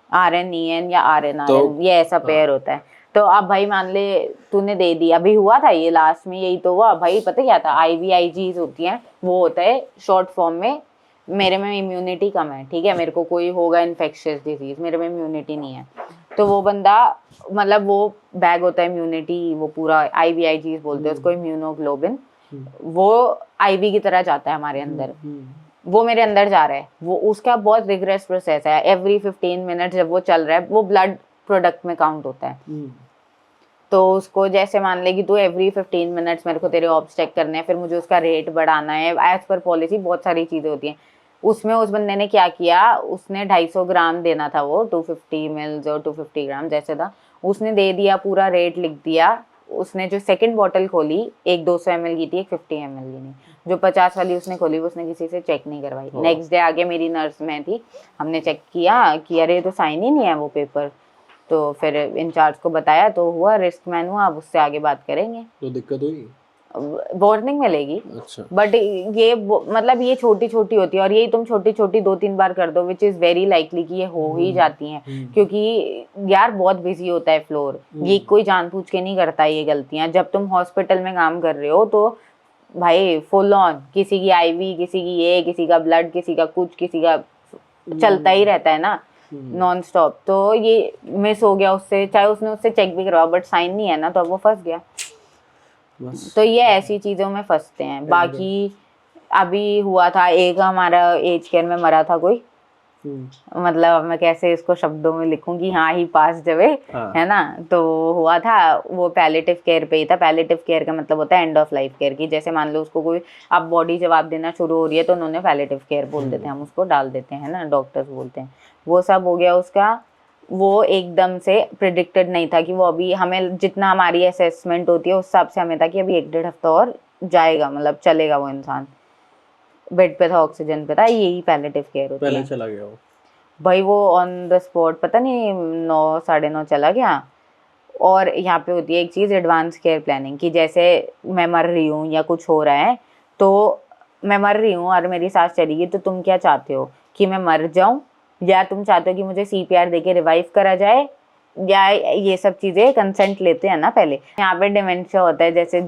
RN EN या RN RN, ये ऐसा पेयर होता है। तो अब भाई मान ले तूने दे दी, अभी हुआ था ये लास्ट में, यही तो हुआ भाई। पता क्या था, IVIGs होती हैं, वो होता है शॉर्ट फॉर्म में, मेरे में इम्यूनिटी कम है, ठीक है, मेरे को कोई होगा इन्फेक्शियस डिजीज, मेरे में इम्यूनिटी नहीं है, तो वो बंदा मतलब वो बैग होता है इम्यूनिटी, वो पूरा IVIGs बोलते हैं उसको, इम्यूनोग्लोबिन, वो IV की तरह जाता है हमारे अंदर, वो मेरे अंदर जा रहा है, वो उसका बहुत रिग्रेस प्रोसेस है, एवरी 15 मिनट जब वो चल रहा है वो ब्लड प्रोडक्ट में काउंट होता है। तो उसको जैसे मान ले कि तू एवरी 15 मिनट्स मेरे को तेरे ऑब्स चेक करने हैं, फिर मुझे उसका रेट बढ़ाना है, एज पर पॉलिसी बहुत सारी चीज़ें होती हैं। उसमें उस बंदे ने क्या किया, उसने 250 ग्राम देना था, वो 250 मिल्स और 250 ग्राम जैसे था, उसने दे दिया, पूरा रेट लिख दिया। उसने जो सेकंड बॉटल खोली, एक 200 ml की थी, एक 50 ml की नहीं, जो 50 वाली उसने खोली वो उसने किसी से चेक नहीं करवाई। नेक्स्ट डे आगे मेरी नर्स में थी, हमने चेक किया कि अरे तो साइन ही नहीं है वो पेपर, तो फिर इंचार्ज को बताया तो हुआ, रिस्क मैन हुआ, अब उससे आगे बात करेंगे। तो दिक्कत हुई, वार्निंग मिलेगी। अच्छा। बट ये मतलब ये छोटी छोटी होती है, और यही तुम छोटी छोटी 2-3 बार कर दो, विच इज वेरी लाइकली कि ये हो ही जाती हैं, क्योंकि यार बहुत बिजी होता है फ्लोर, ये कोई जानबूझ के नहीं करता ये गलतियां। जब तुम हॉस्पिटल में काम कर रहे हो तो भाई फुल ऑन, किसी की IV, किसी की ये, किसी का ब्लड, किसी का कुछ, किसी का चलता ही रहता है ना नॉन स्टॉप। तो ये मिस हो गया उससे, चाहे उसने उससे चेक भी करवाया, बट साइन नहीं है ना, तो अब वो फंस गया। तो ये ऐसी चीजों में फंसते हैं। बाकी अभी हुआ था एक हमारा एज केयर में मरा था कोई, मतलब मैं कैसे इसको शब्दों में लिखूंगी, हाँ ही पास जवे, है ना। तो हुआ था वो पैलेटिव केयर पे ही था। पैलेटिव केयर का मतलब होता है एंड ऑफ लाइफ केयर की, जैसे मान लो उसको कोई अब बॉडी जवाब देना शुरू हो रही है तो उन्होंने पैलेटिव केयर बोल देते हैं, हम उसको डाल देते हैं ना, डॉक्टर्स बोलते हैं। वो सब हो गया उसका। वो एकदम से प्रिडिक्टेड नहीं था कि वो अभी, हमें जितना हमारी असेसमेंट होती है उस हिसाब से हमें था कि अभी 1-1.5 हफ्ता और जाएगा, मतलब चलेगा वो इंसान, बेड पे था, ऑक्सीजन पे था, यही पैलेटिव केयर होती है। पहले चला गया वो भाई, वो ऑन द स्पॉट पता नहीं 9 साढ़े 9 चला गया। और यहाँ पे होती है एक चीज़, एडवांस केयर प्लानिंग, कि जैसे मैं मर रही हूँ या कुछ हो रहा है, तो मैं मर रही हूँ और मेरी सांस चली गई, तो तुम क्या चाहते हो कि मैं मर जाऊँ, या तुम चाहते हो कि मुझे CPR देके रिवाइव करा जाए, या ये सब चीज़ें कंसेंट लेते हैं ना पहले। यहाँ पे डिमेंशिया होता है, जैसे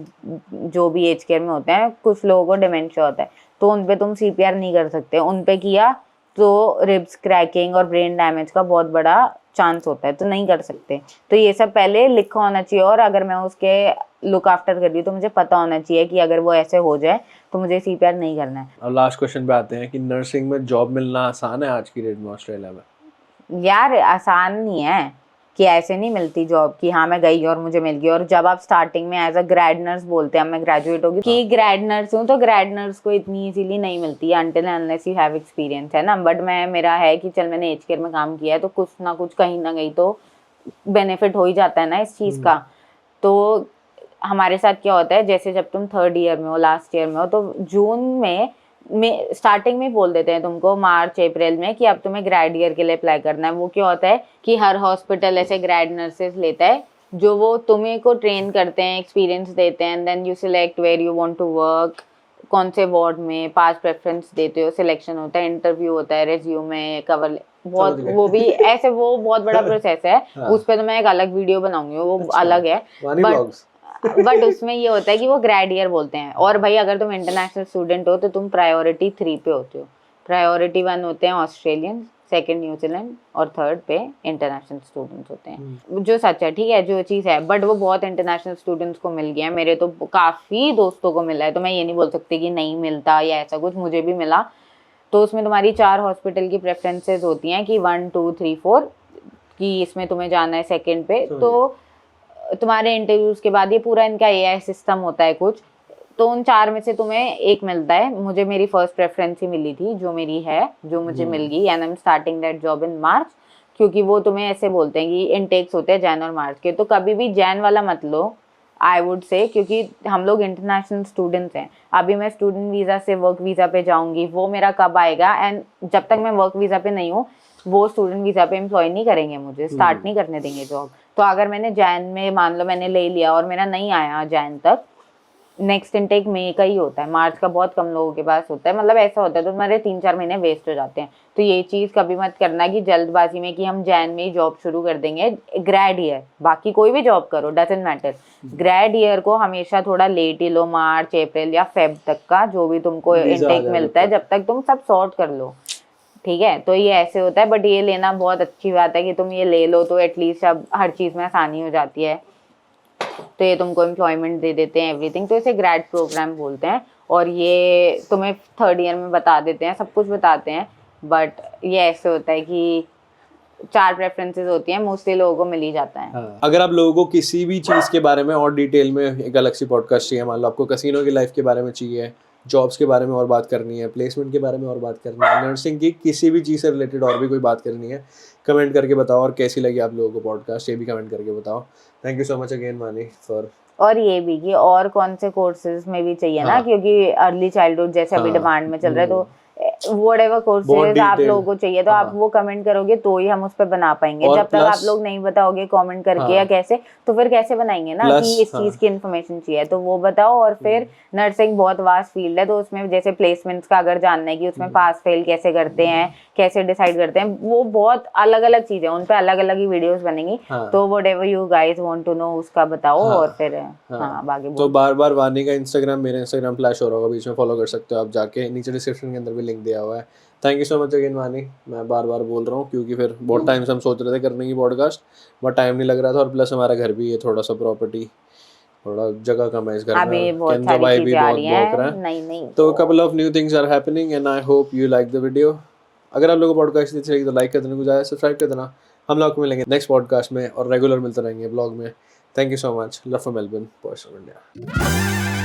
जो भी एज केयर में होते हैं कुछ लोगों को डिमेंशिया होता है, तो उन पे तुम CPR नहीं कर सकते, उन पे किया तो रिब्स क्रैकिंग और ब्रेन डैमेज का बहुत बड़ा चांस होता है, तो नहीं कर सकते। तो ये सब पहले लिखा होना चाहिए, और अगर मैं उसके लुक आफ्टर कर रही हूँ तो मुझे पता होना चाहिए कि अगर वो ऐसे हो जाए तो मुझे CPR नहीं करना है। अब लास्ट क्वेश्चन पे आते हैं कि नर्सिंग में जॉब मिलना आसान है आज की डेट में ऑस्ट्रेलिया में? यार आसान नहीं है कि ऐसे नहीं मिलती जॉब कि हाँ मैं गई और मुझे मिल गई। और जब आप स्टार्टिंग में एज अ ग्रेड नर्स बोलते हैं, मैं ग्रेजुएट होगी कि ग्रेड नर्स हूँ, तो ग्रेड नर्स को इतनी इजीली नहीं मिलती है until unless you have experience, है ना। बट मेरा है कि चल मैंने एज केयर में काम किया है, तो कुछ ना कुछ कहीं ना कहीं तो बेनिफिट हो ही जाता है ना इस चीज़ का। तो हमारे साथ क्या होता है, जैसे जब तुम 3rd ईयर में हो, लास्ट ईयर में हो, तो जून में स्टार्टिंग में बोल देते हैं तुमको, मार्च अप्रैल में, कि अब तुम्हें ग्रेड ईयर के लिए अप्लाई करना है। वो क्या होता है कि हर हॉस्पिटल ऐसे ग्रेड नर्सेज लेता है, जो वो तुम्हें को ट्रेन करते हैं, एक्सपीरियंस देते हैं, and then you select where you want to work, कौन से वार्ड में, पास प्रेफरेंस देते हो, सिलेक्शन होता है, इंटरव्यू होता है, रेज्यूमे, कवर, बहुत वो भी ऐसे, वो बहुत बड़ा प्रोसेस है। उस पर तो मैं एक अलग वीडियो बनाऊंगी, वो अलग है। बट उसमें ये होता है कि वो ग्रेड ईयर बोलते हैं। और भाई अगर तुम इंटरनेशनल स्टूडेंट हो तो तुम प्रायोरिटी 3 पे होते हो। प्रायोरिटी 1 होते हैं ऑस्ट्रेलियन, 2nd न्यूजीलैंड, और 3rd पे इंटरनेशनल स्टूडेंट्स होते हैं। जो सच है, ठीक है, जो चीज़ है, बट वो बहुत इंटरनेशनल स्टूडेंट्स को मिल गया है, मेरे तो काफ़ी दोस्तों को मिला है, तो मैं ये नहीं बोल सकती कि नहीं मिलता या ऐसा कुछ, मुझे भी मिला। तो उसमें तुम्हारी 4 हॉस्पिटल की प्रेफरेंसेज होती हैं कि 1, 2, 3, 4 कि इसमें तुम्हें जाना है 2nd पे। तो तुम्हारे इंटरव्यूज के बाद ये पूरा इनका AI सिस्टम होता है कुछ, तो उन 4 में से तुम्हें एक मिलता है। मुझे मेरी फर्स्ट प्रेफरेंस ही मिली थी, जो मेरी है, जो मुझे मिल गई, and I am starting that job in March, क्योंकि वो तुम्हें ऐसे बोलते हैं कि इनटेक्स होते हैं जैन और मार्च के, तो कभी भी जैन वाला मत लो, आई वुड से, क्योंकि हम लोग इंटरनेशनल स्टूडेंट्स हैं। अभी मैं स्टूडेंट वीज़ा से वर्क वीज़ा पे जाऊंगी, वो मेरा कब आएगा, एंड जब तक मैं वर्क वीज़ा पे नहीं हूँ, वो स्टूडेंट वीजा पे एम्प्लॉय नहीं करेंगे, मुझे स्टार्ट नहीं करने देंगे जॉब। तो अगर मैंने जैन में मान लो मैंने ले लिया और मेरा नहीं आया जैन तक, नेक्स्ट इनटेक मई का ही होता है, मार्च का बहुत कम लोगों के पास होता है, मतलब ऐसा होता है, तो तुम्हारे 3-4 महीने वेस्ट हो जाते हैं। तो ये चीज़ कभी मत करना कि जल्दबाजी में कि हम जैन में ही जॉब शुरू कर देंगे। ग्रेड ईयर, बाकी कोई भी जॉब करो डजंट मैटर, ग्रेड ईयर को हमेशा थोड़ा लेट ही लो, मार्च अप्रैल या फेब तक का जो भी तुमको इनटेक मिलता है, जब तक तुम सब सॉर्ट कर लो, ठीक है। तो ये ऐसे होता है, बट ये लेना बहुत अच्छी बात है कि तुम ये ले लो, तो एटलीस्ट अब हर चीज़ में आसानी हो जाती है। तो ये तुमको एम्प्लॉयमेंट दे देते हैं एवरीथिंग, तो इसे ग्रेड प्रोग्राम बोलते हैं। और ये तुम्हें 3rd ईयर में बता देते हैं, सब कुछ बताते हैं, बट ये ऐसे होता है कि 4 प्रेफरेंसेस होती हैं, मोस्टली लोगों को मिल ही जाता है। हाँ। अगर आप लोगों को किसी भी चीज़ के बारे में और डिटेल में एक अलग सी पॉडकास्ट चाहिए, मान लो आपको कसिनो की लाइफ के बारे में चाहिए, जॉब्स के बारे में और बात करनी है, प्लेसमेंट के बारे में और बात करनी है, नर्सिंग की किसी भी चीज़ से रिलेटेड और भी कोई बात करनी है, कमेंट करके बताओ। और कैसी लगी आप लोगों को पॉडकास्ट, ये भी कमेंट करके बताओ। Thank you so much again वानी फॉर। और ये भी कि और कौन से कोर्सेज में भी चाहिए ना, क्योंकि अर्ली चाइल्डहुड जैसे अभी डिमांड में चल रहा है, तो व्हाटएवर कोर्सेज आप लोगों को चाहिए तो आप वो कमेंट करोगे तो ही हम उस पर बना पाएंगे। जब तक आप लोग नहीं बताओगे कमेंट करके या कैसे, तो फिर कैसे बनाएंगे ना कि इस चीज की इन्फॉर्मेशन चाहिए, तो वो बताओ। और फिर नर्सिंग बहुत वास्ट फील्ड है, तो उसमें जैसे प्लेसमेंट्स का अगर जानना है कि उसमें पास फेल कैसे करते हैं, कैसे डिसाइड करते हैं, वो बहुत अलग अलग चीजें, उन पे अलग अलग ही वीडियोस बनेंगी। तो whatever you guys want to know उसका बताओ। और फिर बाकी तो बार बार वानी का इंस्टाग्राम, मेरे इंस्टाग्राम फ्लैश हो रहा होगा बीच में, फॉलो कर सकते हो आप जाके, नीचे डिस्क्रिप्शन के अंदर भी लिंक दिया हुआ है। Thank you so much again वानी। मैं बार बार बोल रहा हूँ क्योंकि फिर बहुत टाइम से हम सोच रहे थे करने की पॉडकास्ट, बट टाइम नहीं लग रहा था, और प्लस हमारा घर भी है, थोड़ा सा प्रॉपर्टी, थोड़ा जगह कम है इस घर में, केंद्र भाई भी बहुत भौंक रहा है। तो couple of new things are happening and I hope you like the video. अगर आप लोगों को पॉडकास्ट अच्छी लगी तो लाइक कर देना, कुछ आया सब्सक्राइब कर देना। हम लोग मिलेंगे नेक्स्ट पॉडकास्ट में और रेगुलर मिलते रहेंगे ब्लॉग में। Thank you so much. Love from Melbourne, boys from India.